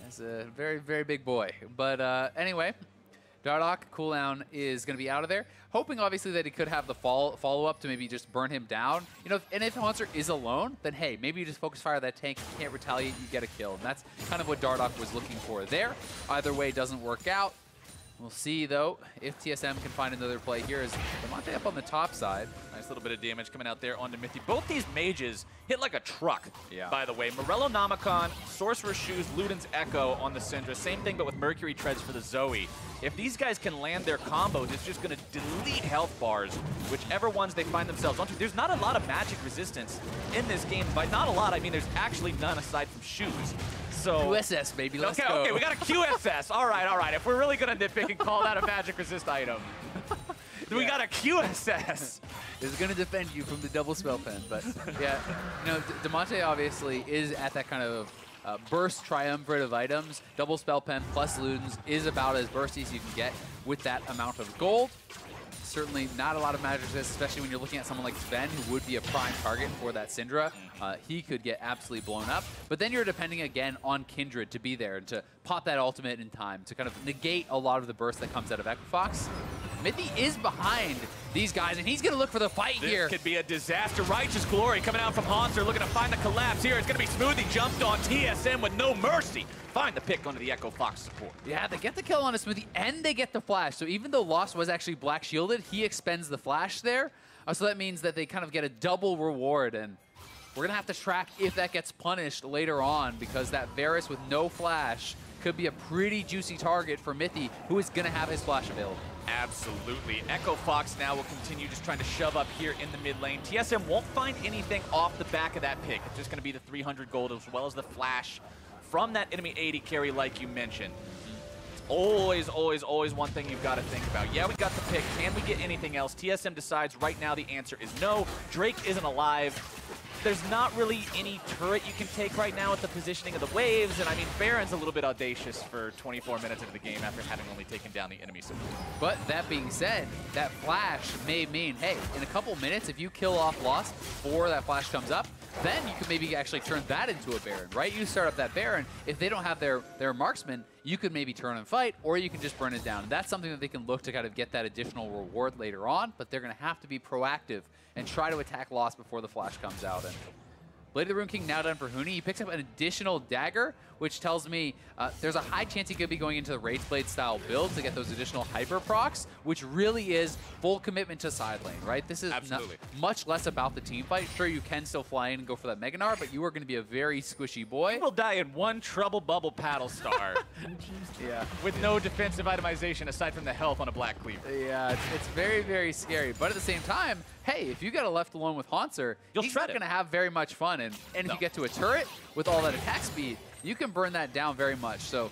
That's a very, very big boy. But anyway, Dardoch cooldown is going to be out of there. Hoping, obviously, that he could have the follow-up to maybe just burn him down. You know, and if Hauntzer is alone, then hey, maybe you just focus fire that tank. You can't retaliate, you get a kill. And that's kind of what Dardoch was looking for there. Either way, doesn't work out. We'll see, though, if TSM can find another play here. Is Damonte up on the top side? Nice little bit of damage coming out there onto Mithy. Both these mages hit like a truck, by the way. Morello Nomicon, Sorcerer's Shoes, Luden's Echo on the Syndra. Same thing, but with Mercury Treads for the Zoe. If these guys can land their combos, it's just going to delete health bars, whichever ones they find themselves onto. There's not a lot of magic resistance in this game. By not a lot, I mean there's actually none aside from shoes. So, QSS, baby, let's go. Okay, we got a QSS. All right. If we're really going to nitpick and call that a magic resist item. We got a QSS. Is going to defend you from the double spell pen. But yeah, you know, Damonte obviously is at that kind of burst triumvirate of items. Double spell pen plus Ludens is about as bursty as you can get with that amount of gold. Certainly not a lot of magic resist, especially when you're looking at someone like Zven, who would be a prime target for that Syndra. He could get absolutely blown up. But then you're depending again on Kindred to be there and to pop that ultimate in time to kind of negate a lot of the burst that comes out of Echo Fox. Mithy is behind these guys, and he's going to look for the fight here. This could be a disaster. Righteous Glory coming out from Hauntzer, looking to find the collapse here. It's going to be Smoothie jumped on TSM with no mercy. Find the pick onto the Echo Fox support. Yeah, they get the kill on a Smoothie, and they get the flash. So even though Lost was actually black shielded, he expends the flash there. So that means that they kind of get a double reward, and we're going to have to track if that gets punished later on, because that Varus with no flash could be a pretty juicy target for Mithy, who is going to have his flash available. Absolutely. Echo Fox now will continue just trying to shove up here in the mid lane. TSM won't find anything off the back of that pick. It's just going to be the 300 gold as well as the flash from that enemy 80 carry like you mentioned. It's always, always, always one thing you've got to think about. Yeah, we got the pick. Can we get anything else? TSM decides right now the answer is no. Drake isn't alive. There's not really any turret you can take right now at the positioning of the waves, and I mean, Baron's a little bit audacious for 24 minutes into the game after having only taken down the enemy support. But that being said, that flash may mean, hey, in a couple minutes, if you kill off Lost before that flash comes up, then you can maybe actually turn that into a Baron, right? You start up that Baron. If they don't have their marksman, you could maybe turn and fight, or you can just burn it down. And that's something that they can look to kind of get that additional reward later on, but they're going to have to be proactive and try to attack Lost before the flash comes out. And Blade of the Rune King now done for Huni. He picks up an additional dagger, which tells me there's a high chance he could be going into the Rage Blade style build to get those additional hyper procs, which really is full commitment to side lane, right? This is much less about the team fight. Sure, you can still fly in and go for that Mega Gnar, but you are going to be a very squishy boy. You will die in one Trouble Bubble Paddle Star. Yeah. With no defensive itemization aside from the health on a Black Cleaver. Yeah, it's very, very scary. But at the same time, hey, if you get left alone with Hauntzer, he's not going to have very much fun. And if you get to a turret with all that attack speed, you can burn that down very much. So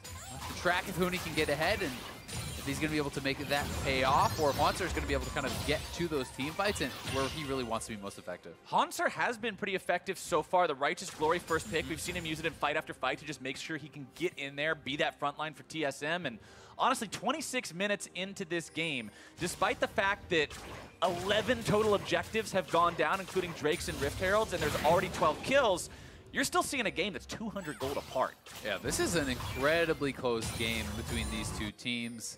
the track if Huni can get ahead and if he's going to be able to make that pay off, or if Hauntzer is going to be able to kind of get to those team fights and where he really wants to be most effective. Hauntzer has been pretty effective so far. The Righteous Glory first pick, we've seen him use it in fight after fight to just make sure he can get in there, be that front line for TSM. And honestly, 26 minutes into this game, despite the fact that 11 total objectives have gone down, including Drakes and Rift Heralds, and there's already 12 kills, you're still seeing a game that's 200 gold apart. Yeah, this is an incredibly close game between these two teams.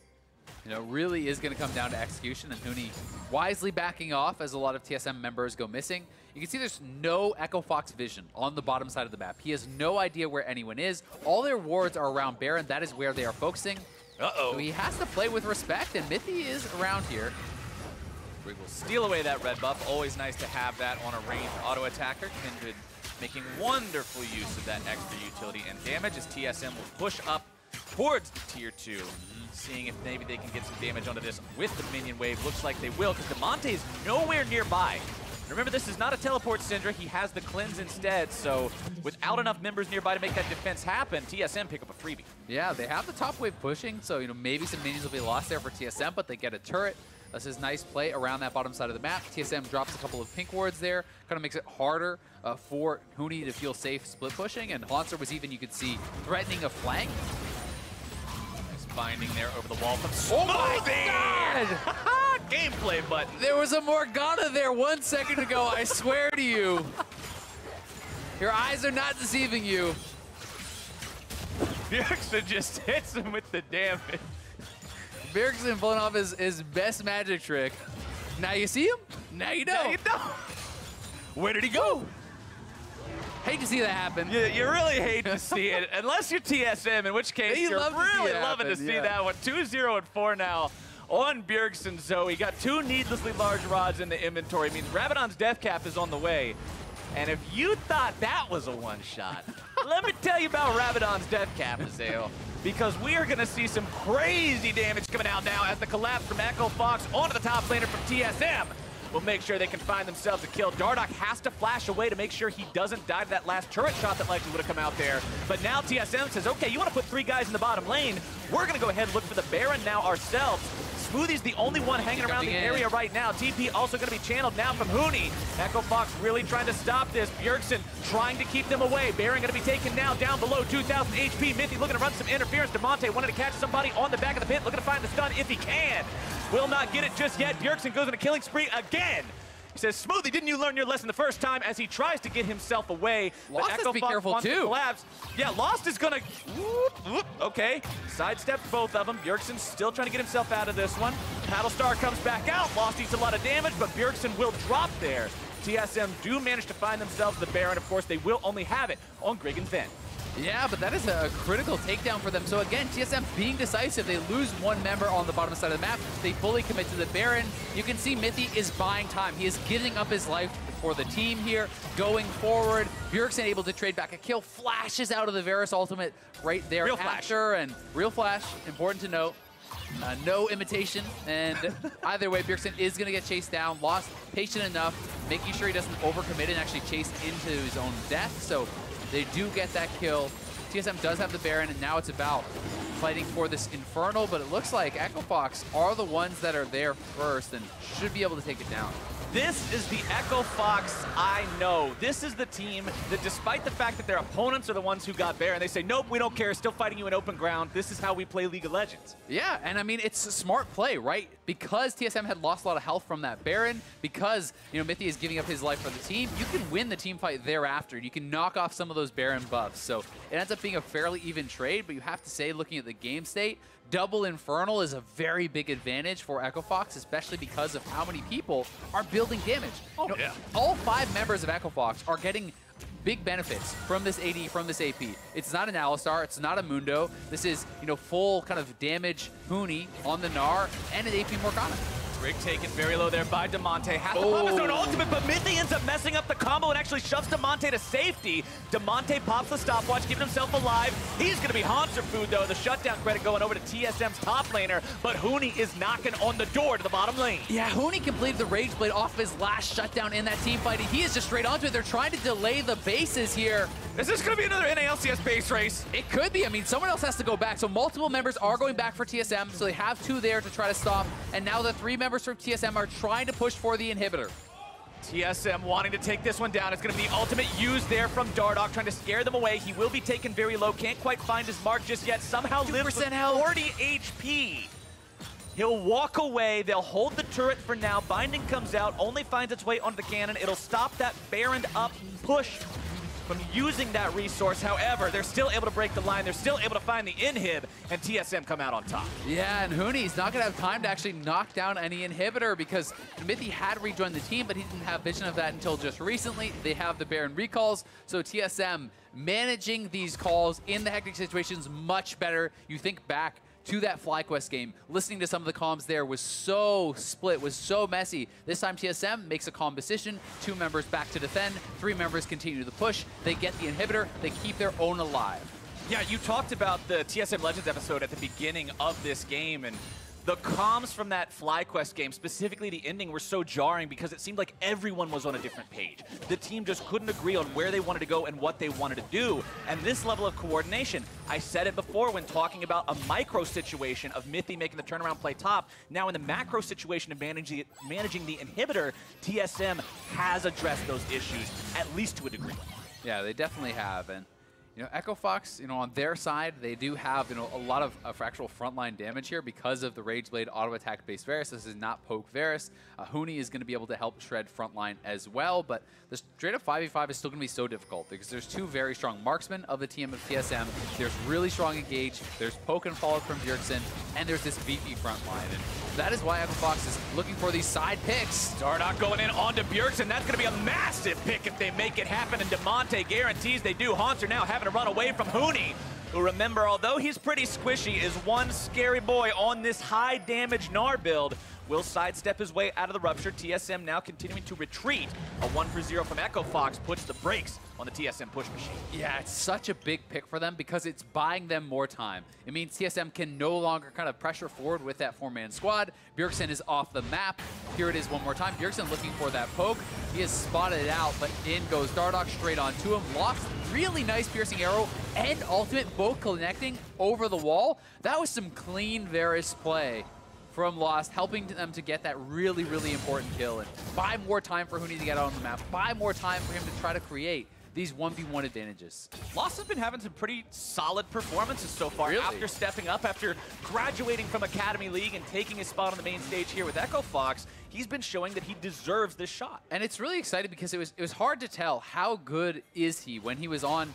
You know, really is going to come down to execution, and Huni wisely backing off as a lot of TSM members go missing. You can see there's no Echo Fox vision on the bottom side of the map. He has no idea where anyone is. All their wards are around Baron. That is where they are focusing. So he has to play with respect, and Mithy is around here. Grig will steal away that red buff. Always nice to have that on a ranged auto attacker. Kindred making wonderful use of that extra utility and damage as TSM will push up towards the tier 2. Seeing if maybe they can get some damage onto this with the minion wave. Looks like they will, because Damonte is nowhere nearby. Remember, this is not a teleport Syndra. He has the cleanse instead, so without enough members nearby to make that defense happen, TSM pick up a freebie. Yeah, they have the top wave pushing, so maybe some minions will be lost there for TSM, but they get a turret. This is nice play around that bottom side of the map. TSM drops a couple of pink wards there, kind of makes it harder for Huni to feel safe split pushing, and Hauntzer was even, you could see, threatening a flank. Binding there over the wall from Smoothie! Oh my God! Gameplay button. There was a Morgana there 1 second ago, I swear to you. Your eyes are not deceiving you. Bjergsen just hits him with the damage. Bjergsen pulling off his best magic trick. Now you see him, now you know. Now you know. Where did he go? Hate to see that happen. You really hate to see it, unless you're TSM, in which case you're really loving to see that one. 2-0 and 4 now on Bjergsen Zoe. Got 2 needlessly large rods in the inventory. Means Rabadon's death cap is on the way. And if you thought that was a one-shot, let me tell you about Rabadon's death cap, Azale. Because we are going to see some crazy damage coming out now as the collapse from Echo Fox onto the top laner from TSM will make sure they can find themselves a kill. Dardoch has to flash away to make sure he doesn't die to that last turret shot that likely would have come out there. But now TSM says, okay, you want to put 3 guys in the bottom lane? We're going to go ahead and look for the Baron now ourselves. Smoothie's the only one hanging around the area right now. TP also going to be channeled now from Huni. Echo Fox really trying to stop this. Bjergsen trying to keep them away. Baron going to be taken now down below 2,000 HP. Mithy looking to run some interference. Damonte wanted to catch somebody on the back of the pit, looking to find the stun if he can. Will not get it just yet. Bjergsen goes on a killing spree again. He says, Smoothie, didn't you learn your lesson the first time, as he tries to get himself away. Lost has to be careful too. Yeah, Lost is gonna, okay. Sidesteps both of them. Bjergsen's still trying to get himself out of this one. Alistar comes back out. Lost eats a lot of damage, but Bjergsen will drop there. TSM do manage to find themselves the Baron. Of course, they will only have it on Grig and Zven. Yeah, but that is a critical takedown for them. So again, TSM being decisive. They lose one member on the bottom side of the map. They fully commit to the Baron. You can see Mithy is buying time. He is giving up his life for the team here. Going forward, Bjergsen able to trade back a kill. Flashes out of the Varus ultimate right there. Real flash. And real flash, important to note. No imitation, and either way, Bjergsen is going to get chased down. Lost patient enough, making sure he doesn't overcommit and actually chase into his own death. So they do get that kill. TSM does have the Baron, and now it's about fighting for this Infernal, but it looks like Echo Fox are the ones that are there first and should be able to take it down. This is the Echo Fox I know. This is the team that, despite the fact that their opponents are the ones who got Baron, they say, nope, we don't care, still fighting you in open ground. This is how we play League of Legends. Yeah, and I mean, it's a smart play, right? Because TSM had lost a lot of health from that Baron, because, you know, Mithy is giving up his life for the team, you can win the team fight thereafter. You can knock off some of those Baron buffs. So it ends up being a fairly even trade, but you have to say, looking at the game state, double Infernal is a very big advantage for Echo Fox, especially because of how many people are building damage. Oh, you know, yeah. All 5 members of Echo Fox are getting big benefits from this AD, from this AP. It's not an Alistar, it's not a Mundo. This is, you know, full kind of damage Huni on the Gnar and an AP Morgana. Grig taken very low there by Damonte. Has to pop his own ultimate, but Mithy ends up messing up the combo and actually shoves Damonte to safety. Damonte pops the stopwatch, keeping himself alive. He's going to be Hauntzer food, though. The shutdown credit going over to TSM's top laner, but Huni is knocking on the door to the bottom lane. Yeah, Huni completed the Rage Blade off of his last shutdown in that team fight. He is just straight onto it. They're trying to delay the bases here. Is this going to be another NALCS base race? It could be. I mean, someone else has to go back. So multiple members are going back for TSM, so they have 2 there to try to stop. And now the 3 members from TSM are trying to push for the inhibitor. TSM wanting to take this one down. It's going to be the ultimate used there from Dardoch, trying to scare them away. He will be taken very low. Can't quite find his mark just yet. Somehow lives with 40 HP. He'll walk away. They'll hold the turret for now. Binding comes out, only finds its way onto the cannon. It'll stop that Baron up push from using that resource. However, they're still able to break the line. They're still able to find the inhib, and TSM come out on top. Yeah, and Huni's not going to have time to actually knock down any inhibitor because Mithy had rejoined the team, but he didn't have vision of that until just recently. They have the Baron recalls, so TSM managing these calls in the hectic situations much better. You think back to that FlyQuest game, listening to some of the comms there was so split, was so messy. This time TSM makes a calm decision, 2 members back to defend, 3 members continue the push, they get the inhibitor, they keep their own alive. Yeah, you talked about the TSM Legends episode at the beginning of this game, and the comms from that FlyQuest game, specifically the ending, were so jarring because it seemed like everyone was on a different page. The team just couldn't agree on where they wanted to go and what they wanted to do. And this level of coordination, I said it before when talking about a micro situation of Mithy making the turnaround play top. Now in the macro situation of managing the inhibitor, TSM has addressed those issues, at least to a degree. Yeah, they definitely have. And you know, Echo Fox, you know, on their side, they do have, you know, a lot of actual frontline damage here because of the Rage Blade auto attack based Varus. This is not poke Varus. Huni is going to be able to help shred frontline as well, but the straight up 5v5 is still going to be so difficult because there's 2 very strong marksmen of the team of TSM. There's really strong engage. There's poke and follow from Bjergsen, and there's this VP frontline. And that is why Echo Fox is looking for these side picks. Dardoch going in onto Bjergsen. That's going to be a massive pick if they make it happen, and Damonte guarantees they do. Hauntzer now having to run away from Huni, who, remember, although he's pretty squishy, is one scary boy on this high damage Gnar build. Will sidestep his way out of the rupture. TSM now continuing to retreat. A 1-for-0 from Echo Fox puts the brakes on the TSM push machine. Yeah, it's such a big pick for them because it's buying them more time. It means TSM can no longer kind of pressure forward with that 4-man squad. Bjergsen is off the map. Here it is one more time. Bjergsen looking for that poke. He has spotted it out, but in goes Dardoch straight onto him. Lost really nice piercing arrow and ultimate both connecting over the wall. That was some clean Varus play. from Lost, helping them to get that really, really important kill and buy more time for Huni to get out on the map, buy more time for him to try to create these 1v1 advantages. Lost has been having some pretty solid performances so far. Really? After stepping up, after graduating from Academy League and taking his spot on the main stage here with Echo Fox, he's been showing that he deserves this shot. And it's really exciting because it was hard to tell how good is he when he was on,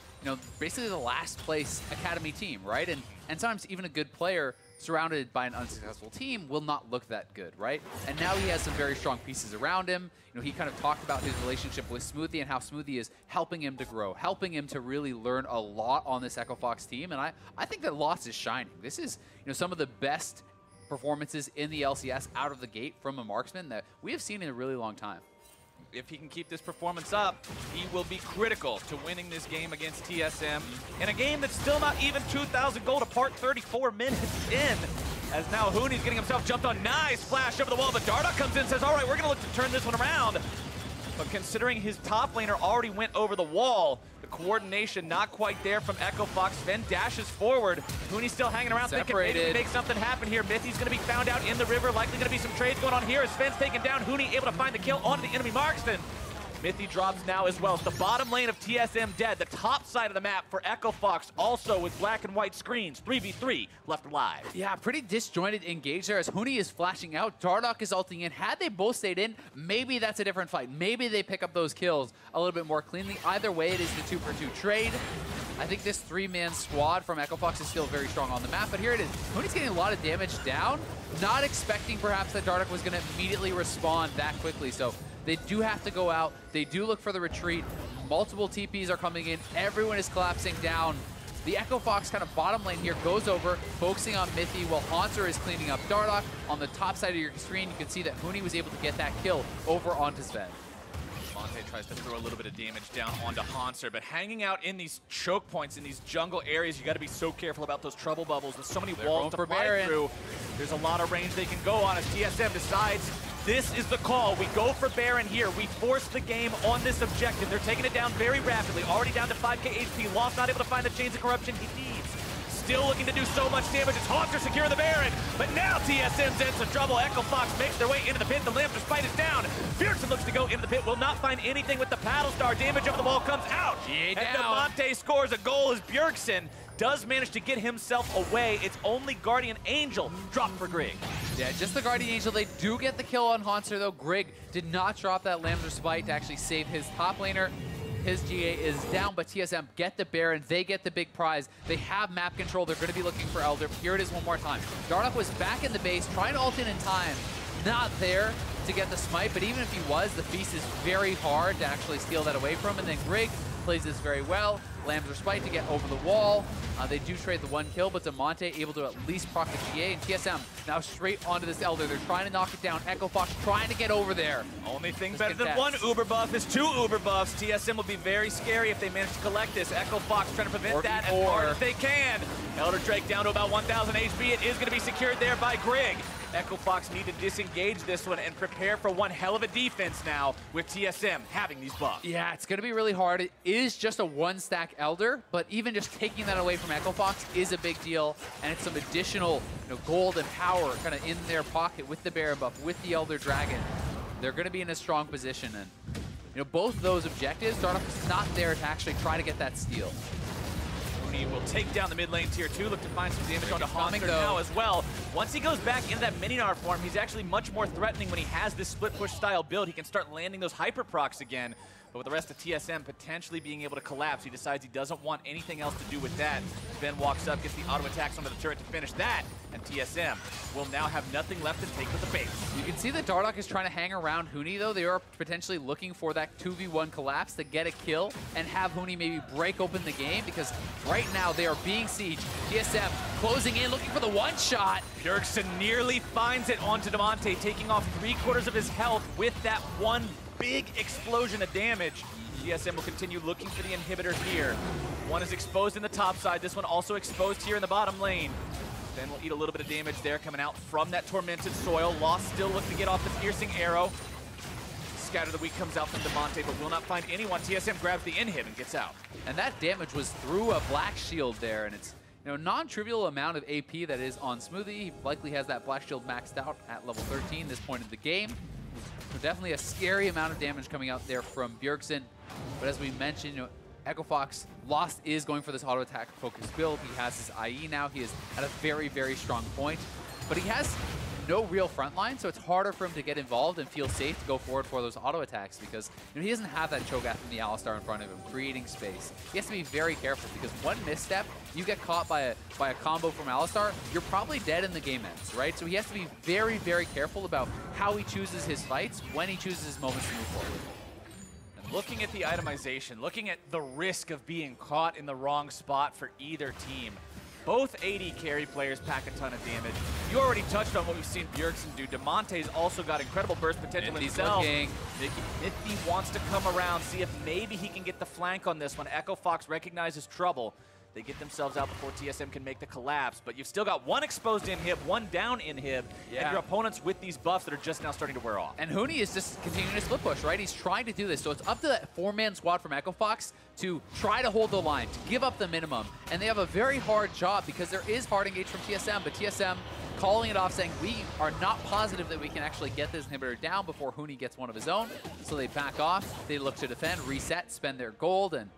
basically the last place Academy team, right? And sometimes even a good player surrounded by an unsuccessful team will not look that good, right? And now he has some very strong pieces around him. He kind of talked about his relationship with Smoothie and how Smoothie is helping him to grow, helping him to really learn a lot on this Echo Fox team. And I think that Lost is shining. This is, some of the best performances in the LCS out of the gate from a marksman that we have seen in a really long time. If he can keep this performance up, he will be critical to winning this game against TSM in a game that's still not even 2,000 gold apart, 34 minutes in. As now Huni's getting himself jumped on. Nice flash over the wall, but Dardoch comes in and says, all right, we're gonna look to turn this one around. But considering his top laner already went over the wall, the coordination not quite there from Echo Fox. Zven dashes forward. Huni's still hanging around thinking maybe we can make something happen here. Mithy's going to be found out in the river. Likely going to be some trades going on here as Zven's taken down. Huni able to find the kill onto the enemy marksman. Mithy drops now as well. It's the bottom lane of TSM dead. The top side of the map for Echo Fox also with black and white screens. 3v3 left alive. Yeah, pretty disjointed engage there as Huni is flashing out. Dardoch is ulting in. Had they both stayed in, maybe that's a different fight. Maybe they pick up those kills a little bit more cleanly. Either way, it is the 2-for-2 trade. I think this 3-man squad from Echo Fox is still very strong on the map, but here it is. Huni's getting a lot of damage down. Not expecting perhaps that Dardoch was going to immediately respond that quickly, so they do have to go out. They do look for the retreat. Multiple TPs are coming in. Everyone is collapsing down. The Echo Fox kind of bottom lane here goes over, focusing on Mithy while Hauntzer is cleaning up Dardoch. On the top side of your screen, you can see that Huni was able to get that kill over onto Zven. Damonte tries to throw a little bit of damage down onto Hauntzer, but hanging out in these choke points, in these jungle areas, you got to be so careful about those trouble bubbles. With so many walls to fly through, there's a lot of range they can go on as TSM decides this is the call. We go for Baron here. We force the game on this objective. They're taking it down very rapidly. Already down to 5k HP. Lost not able to find the chains of corruption he needs. Still looking to do so much damage as Hauntzer secure the Baron. But now TSM's in some trouble. Echo Fox makes their way into the pit. The Lamp despite is down. Bjergsen looks to go into the pit. Will not find anything with the paddle star. Damage over the wall comes out. And Damonte scores a goal as Bjergsen does manage to get himself away. It's only Guardian Angel dropped for Grig. Yeah, just the Guardian Angel. They do get the kill on Hauntzer, though. Grig did not drop that Lambda Spite to actually save his top laner. His GA is down, but TSM get the Baron. They get the big prize. They have map control. They're going to be looking for Elder. Here it is one more time. Dardoch was back in the base, trying to ult in time. Not there to get the smite, but even if he was, the feast is very hard to actually steal that away from him. And then Grig plays this very well. Lambs respite to get over the wall. They do trade the one kill, but Damonte able to at least proc the GA, and TSM now straight onto this Elder. They're trying to knock it down. Echo Fox trying to get over there. Only thing better than one Uber buff is two Uber buffs. TSM will be very scary if they manage to collect this. Echo Fox trying to prevent that as hard as they can. Elder Drake down to about 1,000 HP. It is going to be secured there by Grig. Echo Fox need to disengage this one and prepare for one hell of a defense now with TSM having these buffs. Yeah, it's going to be really hard. It is just a one-stack Elder, but even just taking that away from Echo Fox is a big deal, and it's some additional gold and power kind of in their pocket with the Baron buff, with the Elder Dragon. They're going to be in a strong position, and both those objectives, Dardoch is not there to actually try to get that steal. Huni will take down the mid lane tier 2, look to find some damage onto Hauntzer now as well. Once he goes back into that mini-Gnar form, he's actually much more threatening when he has this split push style build. He can start landing those hyper procs again. But with the rest of TSM potentially being able to collapse, he decides he doesn't want anything else to do with that. Zven walks up, gets the auto attacks onto the turret to finish that, and TSM will now have nothing left to take with the base. You can see that Dardoch is trying to hang around Huni, though. They are potentially looking for that 2v1 collapse to get a kill and have Huni maybe break open the game, because right now they are being sieged. TSM closing in, looking for the one shot. Bjergsen nearly finds it onto Damonte, taking off 3/4 of his health with that one big explosion of damage. TSM will continue looking for the inhibitor here. One is exposed in the top side. This one also exposed here in the bottom lane. Then we'll eat a little bit of damage there coming out from that tormented soil. Lost still looking to get off the piercing arrow. Scatter the Weak comes out from Damonte, but will not find anyone. TSM grabs the inhib and gets out. And that damage was through a black shield there, and it's non-trivial amount of AP that is on Smoothie. He likely has that Black Shield maxed out at level 13 this point in the game. So definitely a scary amount of damage coming out there from Bjergsen. But as we mentioned, Echo Fox Lost is going for this auto attack focused build. He has his IE now. He is at a very, very strong point. But he has no real front line, so it's harder for him to get involved and feel safe to go forward for those auto attacks because he doesn't have that Cho'Gath and the Alistar in front of him, creating space. He has to be very careful because one misstep, you get caught by a combo from Alistar, you're probably dead and the game ends, right? So he has to be very, very careful about how he chooses his fights, when he chooses his moments to move forward. And looking at the itemization, looking at the risk of being caught in the wrong spot for either team, both AD carry players pack a ton of damage. You already touched on what we've seen Bjergsen do. Damonte's also got incredible burst potential himself. Mithy wants to come around, see if maybe he can get the flank on this one. Echo Fox recognizes trouble. They get themselves out before TSM can make the collapse, but you've still got one exposed inhib, one down inhib, and your opponents with these buffs that are just now starting to wear off. And Huni is just continuing to split push, right? He's trying to do this, so it's up to that four-man squad from Echo Fox to try to hold the line, to give up the minimum, and they have a very hard job because there is hard engage from TSM, but TSM calling it off, saying we are not positive that we can actually get this inhibitor down before Huni gets one of his own, so they back off, they look to defend, reset, spend their gold, and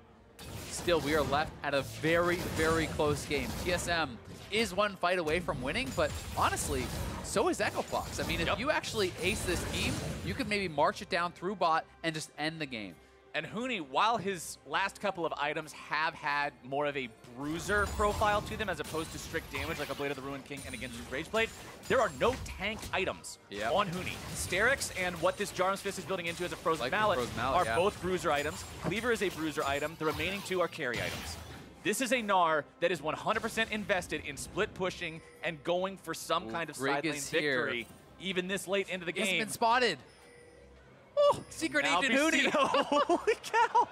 still, we are left at a very, very close game. TSM is one fight away from winning, but honestly, so is Echo Fox. I mean, if you actually ace this team, you could maybe march it down through bot and just end the game. And Huni, while his last couple of items have had more of a bruiser profile to them as opposed to strict damage like a Blade of the Ruined King and against Rage Blade, there are no tank items on Huni. Sterix and what this Jarm's Fist is building into as a Frozen Mallet are both bruiser items. Cleaver is a bruiser item. The remaining two are carry items. This is a Gnar that is 100% invested in split pushing and going for some kind of side lane victory, even this late into the game. He's been spotted. Oh, secret agent Huni. Holy cow.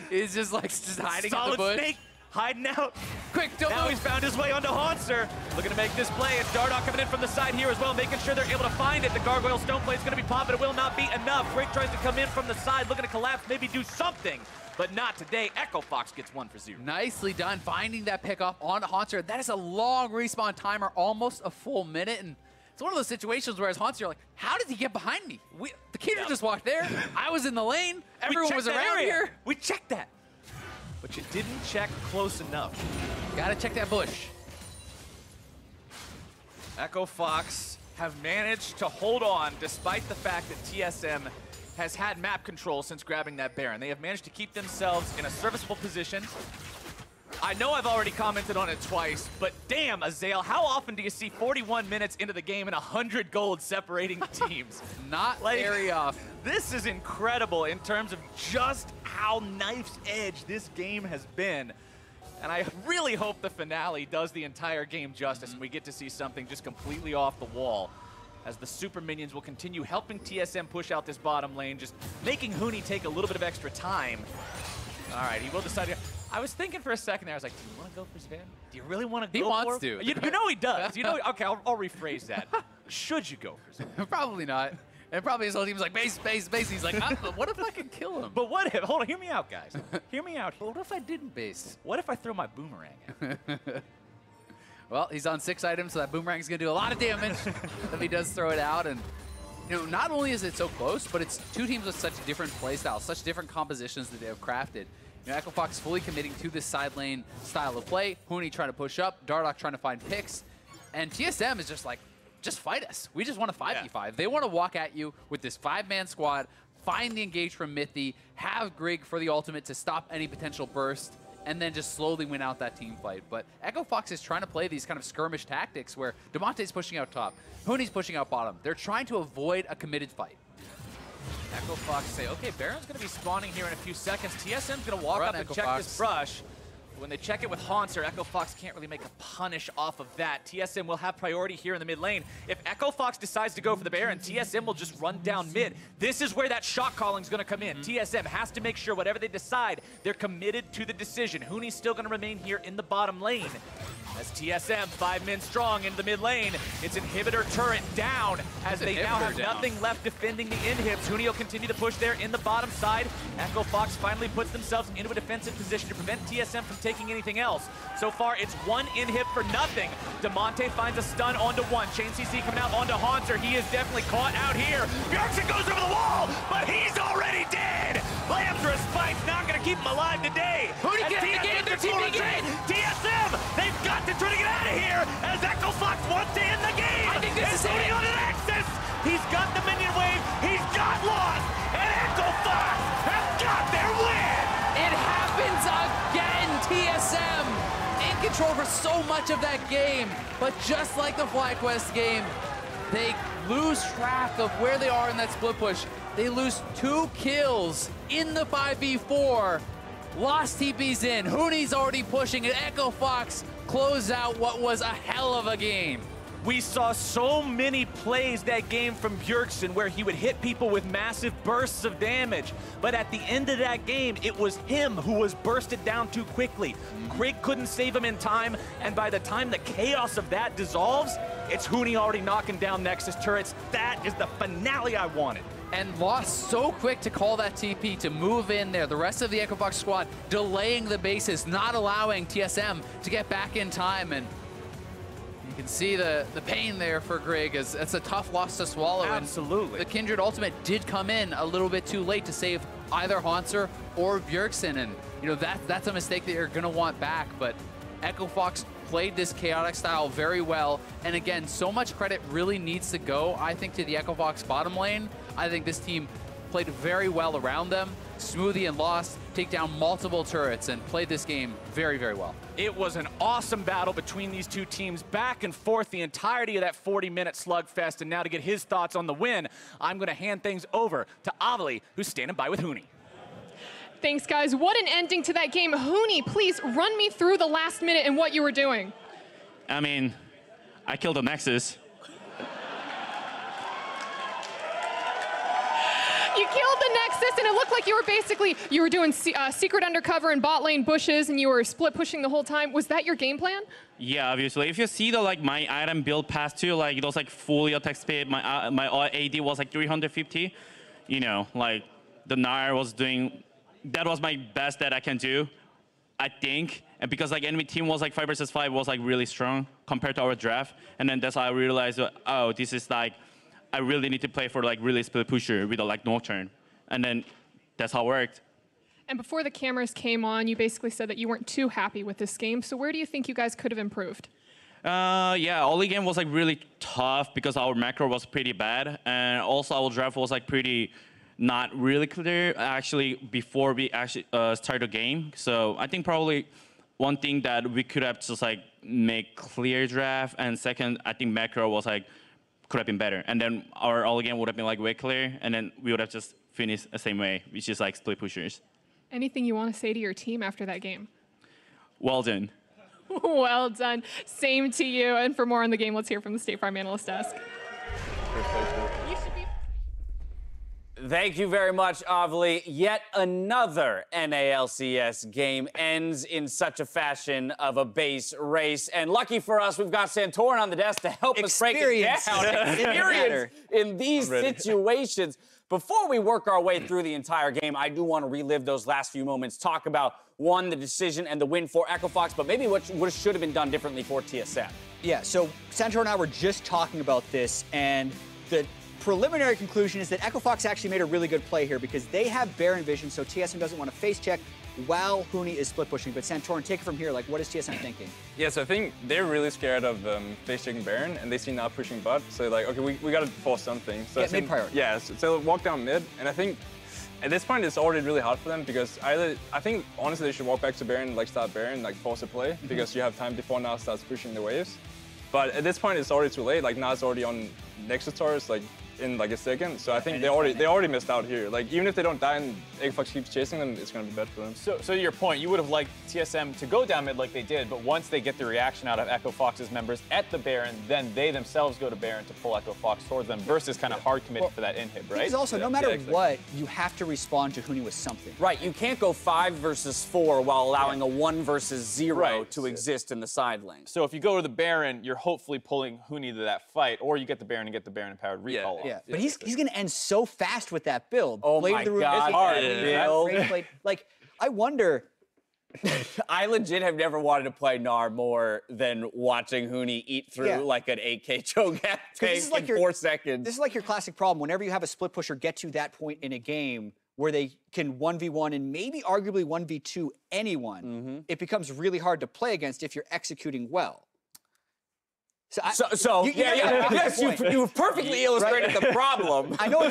He's just hiding in the bush. Snake hiding out. Quick, don't now move. He's found his way onto Hauntzer. Looking to make this play. It's Dardoch coming in from the side here as well, making sure they're able to find it. The Gargoyle Stone Blade is going to be popping. It will not be enough. Grig tries to come in from the side, looking to collapse, maybe do something. But not today. Echo Fox gets 1 for 0. Nicely done, finding that pickoff onto Hauntzer. That is a long respawn timer, almost a full minute. And it's one of those situations where as Hauntzer, you're like, how did he get behind me? The Kindred just walked there. I was in the lane. Everyone was around here. We checked that. But you didn't check close enough. Gotta check that bush. Echo Fox have managed to hold on despite the fact that TSM has had map control since grabbing that Baron. They have managed to keep themselves in a serviceable position. I know I've already commented on it twice, but damn, Azael, how often do you see 41 minutes into the game and 100 gold separating teams? Not very often. This is incredible in terms of just how knife's edge this game has been. And I really hope the finale does the entire game justice and we get to see something just completely off the wall as the super minions will continue helping TSM push out this bottom lane, just making Huni take a little bit of extra time. All right, he will decide to... I was thinking for a second there, I was like, do you want to go for Zven? Do you really want to go for He wants to. You know he does. You know, okay, I'll rephrase that. Should you go for Zven? Probably not. And probably his whole team's like, base, base, base. He's like, what if I can kill him? But what if, hold on, hear me out, guys. Hear me out. But what if I didn't base? What if I throw my boomerang at him? Well, he's on 6 items, so that boomerang's going to do a lot of damage if he does throw it out. And not only is it so close, but it's two teams with such different play styles, such different compositions that they have crafted. Echo Fox fully committing to this side lane style of play. Huni trying to push up, Dardoch trying to find picks, and TSM is just like, just fight us. We just want to 5v5. They want to walk at you with this 5-man squad, find the engage from Mithy, have Grig for the ultimate to stop any potential burst, and then just slowly win out that team fight. But Echo Fox is trying to play these kind of skirmish tactics where Damonte's pushing out top, Huni's pushing out bottom. They're trying to avoid a committed fight. Echo Fox say, okay, Baron's going to be spawning here in a few seconds. TSM's going to walk up and check this brush. When they check it with Hauntzer, Echo Fox can't really make a punish off of that. TSM will have priority here in the mid lane. If Echo Fox decides to go for the Baron, TSM will just run down mid. This is where that shot calling is going to come in. TSM has to make sure whatever they decide, they're committed to the decision. Huni's still going to remain here in the bottom lane. As TSM, 5 men strong into the mid lane. It's inhibitor turret down as they now have nothing left defending the inhibs. Huni will continue to push there in the bottom side. Echo Fox finally puts themselves into a defensive position to prevent TSM from taking anything else. So far, it's 1 inhib for nothing. Damonte finds a stun onto 1. Chain CC coming out onto Hauntzer. He is definitely caught out here. Bjergsen goes over the wall, but he's already dead. Lam's Spike's not going to keep him alive today. Huni get the game, their team again. TSM, they've got to try to get out of here as Echo Fox wants to end the game. I think this is Huni on an axis. He's got the minion wave. He's got lost. And Echo Fox have got their win. It happens again. TSM in control for so much of that game. But just like the FlyQuest game, they lose track of where they are in that split push. They lose 2 kills in the 5v4. Lost TP's in. Huni's already pushing, and Echo Fox closed out what was a hell of a game. We saw so many plays that game from Bjergsen where he would hit people with massive bursts of damage. But at the end of that game, it was him who was bursted down too quickly. Grig couldn't save him in time, and by the time the chaos of that dissolves, it's Huni already knocking down Nexus turrets. That is the finale I wanted. And lost so quick to call that TP, to move in there. The rest of the Echo Fox squad delaying the bases, not allowing TSM to get back in time. And you can see the pain there for Grig, as it's a tough loss to swallow. Absolutely. And the Kindred ultimate did come in a little bit too late to save either Hauntzer or Bjergsen. And you know that's a mistake that you're gonna want back. But Echo Fox played this chaotic style very well. And again, so much credit really needs to go, I think, to the Echo Fox bottom lane. I think this team played very well around them. Smoothie and Lost take down multiple turrets and played this game very, very well. It was an awesome battle between these two teams, back and forth the entirety of that 40-minute slugfest. And now to get his thoughts on the win, I'm going to hand things over to Avali, who's standing by with Huni. Thanks, guys. What an ending to that game. Huni, please run me through the last minute and what you were doing. I mean, I killed the Nexus. You killed the Nexus, and it looked like you were doing secret undercover in bot lane bushes, and you were split pushing the whole time. Was that your game plan? Yeah, obviously. If you see the my item build past 2, it was fully attack speed. My AD was 350. You know, the Gnar was doing. That was my best that I can do, I think. And because enemy team was 5 versus 5 was really strong compared to our draft, and then that's how I realized, oh, this is I really need to play for really split pusher with a Nocturne, and then that's how it worked. And before the cameras came on, you basically said that you weren't too happy with this game. So where do you think you guys could have improved? Yeah, early game was really tough because our macro was pretty bad, and also our draft was pretty not really clear actually before we actually start the game. So I think probably one thing that we could have just make clear draft, and second, I think macro was could have been better, and then our all game would have been way clear, and then we would have just finished the same way, which is split pushers. Anything you want to say to your team after that game? Well done. Well done. Same to you. And for more on the game, let's hear from the State Farm Analyst Desk. Thank you very much, Avali. Yet another NALCS game ends in such a fashion of a base race. And lucky for us, we've got Santorin on the desk to help us break it down. Experience in these situations. Before we work our way through the entire game, I do want to relive those last few moments, talk about, one, the decision and the win for Echo Fox, but maybe what should have been done differently for TSM. Yeah, so Santorin and I were just talking about this, and the preliminary conclusion is that Echo Fox actually made a really good play here because they have Baron vision, so TSM doesn't want to face check while Huni is split pushing. But Santorin, take it from here. What is TSM thinking? Yeah, so I think they're really scared of face checking Baron, and they see now pushing bot. So okay, we got to force something. So get mid priority. Yeah, so walk down mid, and I think at this point it's already really hard for them because I think honestly they should walk back to Baron, start Baron, force a play because you have time before now starts pushing the waves. But at this point it's already too late. Now it's already on Nexus Taurus. in like a second. So I think they already missed out here. Like even if they don't die and Echo Fox keeps chasing them, it's gonna be bad for them. So to your point, you would have liked TSM to go down mid like they did, but once they get the reaction out of Echo Fox's members at the Baron, then they themselves go to Baron to pull Echo Fox towards them versus kind of hard committing for that inhib, right? Because also, no matter what, you have to respond to Huni with something. Right, you can't go 5 versus 4 while allowing a 1 versus 0 to exist in the side lane. So if you go to the Baron, you're hopefully pulling Huni to that fight, or you get the Baron and get the Baron empowered recall off. Yeah, but he's going to end so fast with that build. Oh Blade my of the Root God, hard. build. Like, I wonder. I legit have never wanted to play Gnar more than watching Huni eat through like an 8K Cho'Gath tank in 4 seconds. This is like your classic problem. Whenever you have a split pusher get to that point in a game where they can 1v1 and maybe arguably 1v2 anyone, it becomes really hard to play against if you're executing well. Yes, you've perfectly illustrated the problem. I know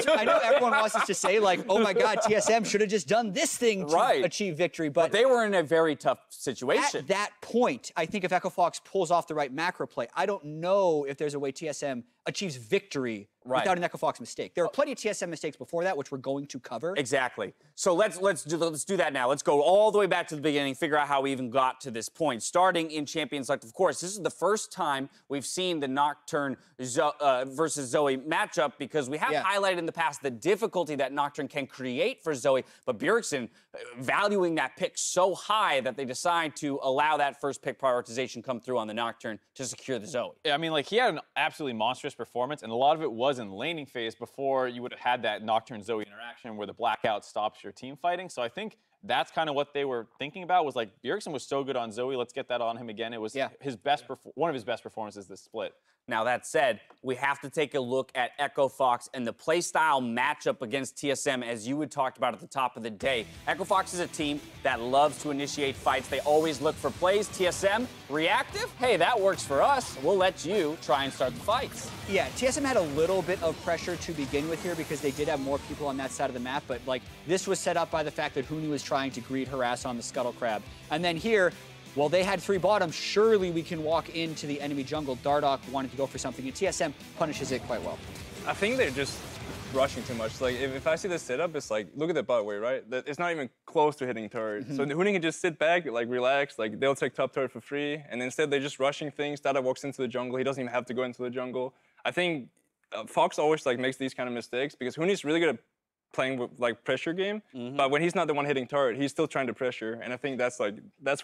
everyone wants us to say, like, oh my God, TSM should have just done this thing to achieve victory, but they were in a very tough situation. At that point, I think if Echo Fox pulls off the right macro play, I don't know if there's a way TSM achieves victory without an Echo Fox mistake. There are plenty of TSM mistakes before that, which we're going to cover. Exactly. So let's do that now. Let's go all the way back to the beginning, figure out how we even got to this point. Starting in Champions Select, of course, this is the first time we've seen the Nocturne versus Zoe matchup because we have highlighted in the past the difficulty that Nocturne can create for Zoe, but Bjergsen valuing that pick so high that they decide to allow that first pick prioritization come through on the Nocturne to secure the Zoe. Yeah, I mean, like, he had an absolutely monstrous performance, and a lot of it was in laning phase before you would have had that Nocturne-Zoe interaction where the blackout stops your team fighting. So I think that's kind of what they were thinking about, was like, Bjergsen was so good on Zoe, let's get that on him again. It was his best one of his best performances this split. Now, that said, we have to take a look at Echo Fox and the playstyle matchup against TSM, as you had talked about at the top of the day. Echo Fox is a team that loves to initiate fights. They always look for plays. TSM, reactive? Hey, that works for us. We'll let you try and start the fights. Yeah, TSM had a little bit of pressure to begin with here because they did have more people on that side of the map, but like this was set up by the fact that Huni was trying to greed harass on the Scuttle Crab. And then here, well, they had 3 bottom. Surely we can walk into the enemy jungle. Dardoch wanted to go for something, and TSM punishes it quite well. I think they're just rushing too much. Like, if I see this setup, it's like, look at the bot way, right? It's not even close to hitting turret. So the Huni can just sit back, like, relax. Like, they'll take top turret for free. And instead, they're just rushing things. Dardoch walks into the jungle. He doesn't even have to go into the jungle. I think Fox always, like, makes these kind of mistakes because Huni's really good at playing with like pressure game, but when he's not the one hitting turret, he's still trying to pressure, and I think that's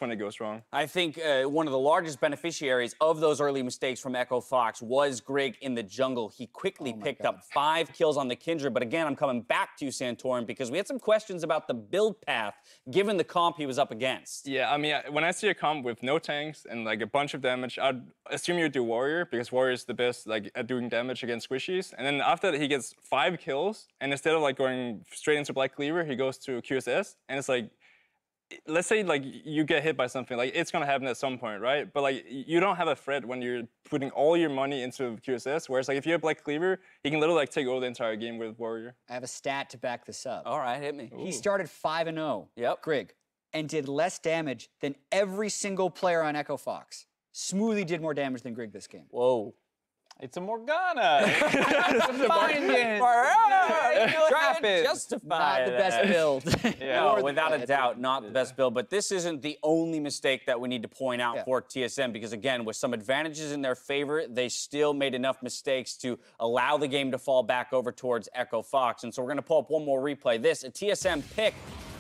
when it goes wrong. I think one of the largest beneficiaries of those early mistakes from Echo Fox was Grig in the jungle. He quickly picked up 5 kills on the Kindred, but again, I'm coming back to you, Santorin, because we had some questions about the build path given the comp he was up against. Yeah, I mean, when I see a comp with no tanks and like a bunch of damage, I'd assume you do Warrior because Warrior is the best like at doing damage against squishies, and then after that he gets 5 kills, and instead of like going straight into Black Cleaver, he goes to QSS, and it's like, let's say like you get hit by something, like it's gonna happen at some point, right? But like you don't have a threat when you're putting all your money into QSS, whereas like if you have Black Cleaver, he can literally like take over the entire game with Warrior. I have a stat to back this up. All right, hit me. He started 5-0, Grig, and did less damage than every single player on Echo Fox. Smoothie did more damage than Grig this game. Whoa. It's a Morgana. Try and justify Not the best build. No, without a doubt, not the best build. But this isn't the only mistake that we need to point out for TSM, because again, with some advantages in their favor, they still made enough mistakes to allow the game to fall back over towards Echo Fox. And so we're going to pull up one more replay. This, a TSM pick,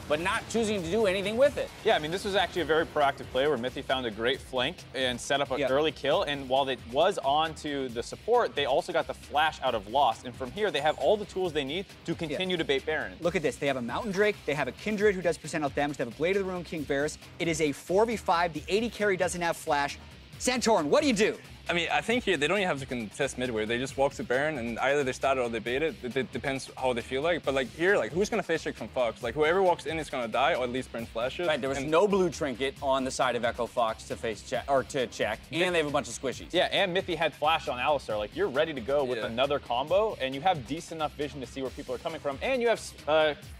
but not choosing to do anything with it. Yeah, I mean, this was actually a very proactive play where Mithy found a great flank and set up an early kill. And while it was on to the support, they also got the flash out of Lost. And from here, they have all the tools they need to continue to bait Baron. Look at this. They have a Mountain Drake. They have a Kindred who does % health damage. They have a Blade of the Ruin King Varus. It is a 4v5. The 80 carry doesn't have flash. Santorin, what do you do? I mean, I think here they don't even have to contest midway. They just walk to Baron, and either they start it or they bait it. It depends how they feel like. But like here, like who's gonna face check from Fox? Like whoever walks in is gonna die, or at least burn flashes. Right, there was no blue trinket on the side of Echo Fox to face check or to check, and they have a bunch of squishies. Yeah, and Mithy had flash on Alistar. Like you're ready to go with another combo, and you have decent enough vision to see where people are coming from, and you have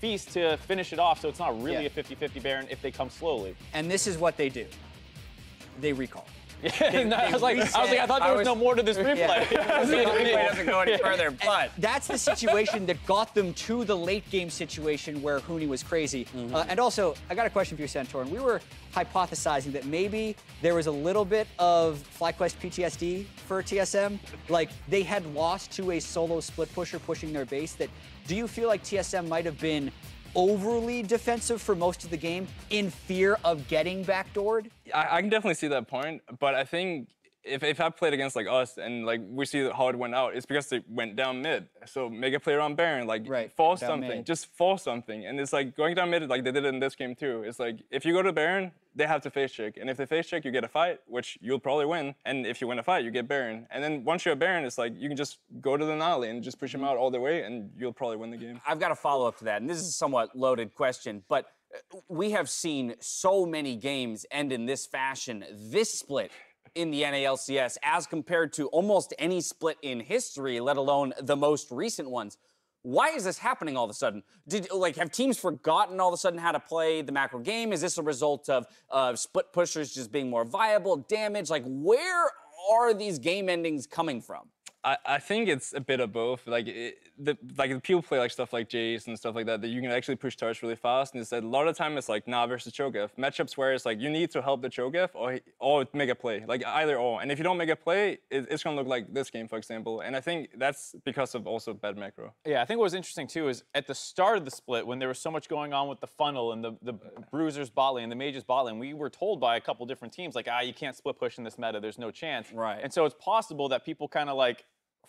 Feast to finish it off, so it's not really a 50-50 Baron if they come slowly. And this is what they do. They recall. I was like, I thought there was no more to this replay. The replay doesn't go any further, but that's the situation that got them to the late game situation where Huni was crazy. And also, I got a question for you, Santorin. We were hypothesizing that maybe there was a little bit of FlyQuest PTSD for TSM. Like, they had lost to a solo split pusher pushing their base. Do you feel like TSM might have been overly defensive for most of the game in fear of getting backdoored? I can definitely see that point, but I think if I played against like us and like we see how it went out, it's because they went down mid. So make a play around Baron, like force something, mid. Just force something. And it's like going down mid, like they did it in this game too. It's like if you go to Baron, they have to face check, and if they face check, you get a fight, which you'll probably win. And if you win a fight, you get Baron. And then once you're a Baron, it's like you can just go to the Nale and just push him out all the way, and you'll probably win the game. I've got a follow-up to that, and this is a somewhat loaded question, but we have seen so many games end in this fashion, this split in the NALCS, as compared to almost any split in history, let alone the most recent ones. Why is this happening all of a sudden? Have teams forgotten all of a sudden how to play the macro game? Is this a result of split pushers just being more viable, damage? Like, where are these game endings coming from? I think it's a bit of both. The people play like stuff like Jace and stuff like that you can actually push touch really fast. And it's a lot of time it's like Gnar versus Cho'Gath. Matchups where it's like you need to help the Cho'Gath or make a play, like either or. And if you don't make a play, it's gonna look like this game, for example. And I think that's because of also bad macro. Yeah, I think what was interesting too is at the start of the split, when there was so much going on with the funnel and the bruisers bot lane and the mages bot lane, we were told by a couple different teams like, you can't split push in this meta. There's no chance. Right. And so it's possible that people kind of like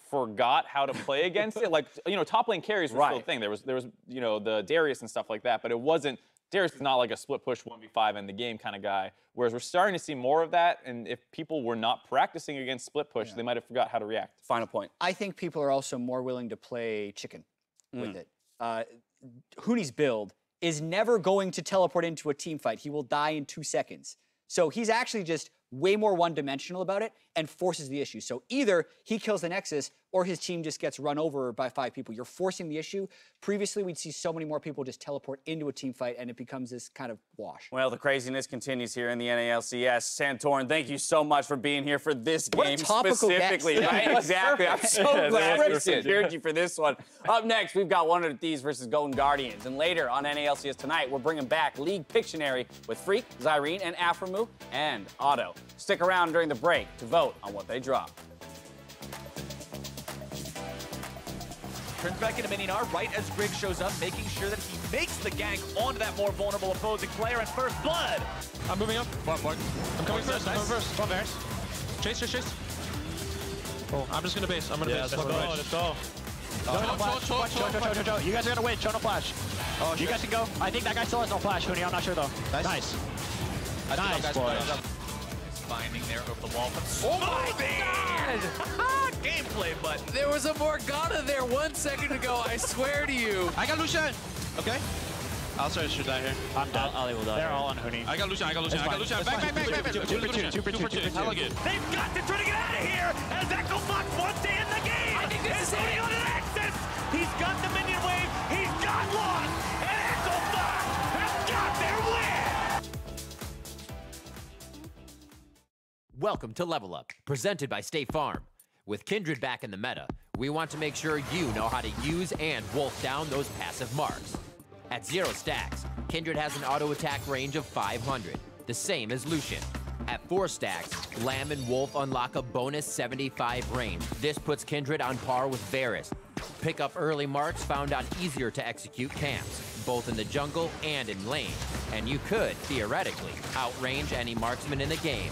forgot how to play against it. Like, top lane carries were still a thing. There was, the Darius and stuff like that, but it wasn't, Darius is not like a split push 1v5 in the game kind of guy. Whereas we're starting to see more of that, and if people were not practicing against split push, they might have forgot how to react. Final point. I think people are also more willing to play chicken with it. Huni's build is never going to teleport into a team fight. He will die in 2 seconds. So he's actually just way more one-dimensional about it and forces the issue. So either he kills the Nexus or his team just gets run over by 5 people. You're forcing the issue. Previously, we'd see so many more people just teleport into a team fight, and it becomes this kind of wash. Well, the craziness continues here in the NALCS. Santorin, thank you so much for being here for this game specifically. Right? Exactly. I'm so glad we secured you for this one. Up next, we've got One of Thieves versus Golden Guardians. And later on NALCS tonight, we're bringing back League Pictionary with Freak, Zyrene, and Aframu, and Otto. Stick around during the break to vote on what they drop. Turns back into Mininar right as Grig shows up, making sure that he makes the gank onto that more vulnerable opposing player at first blood. I'm moving up. I'm coming first. I'm coming first. Come on, Varus. Chase. Oh, I'm just gonna base. I'm gonna base. Let's go. Cho. You guys are gonna win. Cho no flash. Oh, you guys can go. I think that guy still has no flash, Huni. I'm not sure though. Nice, boys. Finding there over the wall. Oh my God! Gameplay button. There was a Morgana there 1 second ago, I swear to you. I got Lucian. Okay. Alistar should die here. I'm done. Ali will die. They're all on Huni. I got Lucian. Back. Two. Hella good. They've got to try to get out of here as Echo Fox wants to end the game. I think this is Huni on an axis. He's got the minion wave. He's got lost. And Echo Fox has got their win. Welcome to Level Up, presented by State Farm. With Kindred back in the meta, we want to make sure you know how to use and wolf down those passive marks. At 0 stacks, Kindred has an auto attack range of 500, the same as Lucian. At 4 stacks, Lamb and Wolf unlock a bonus 75 range. This puts Kindred on par with Varus. Pick up early marks found on easier to execute camps, both in the jungle and in lane. And you could, theoretically, outrange any marksman in the game.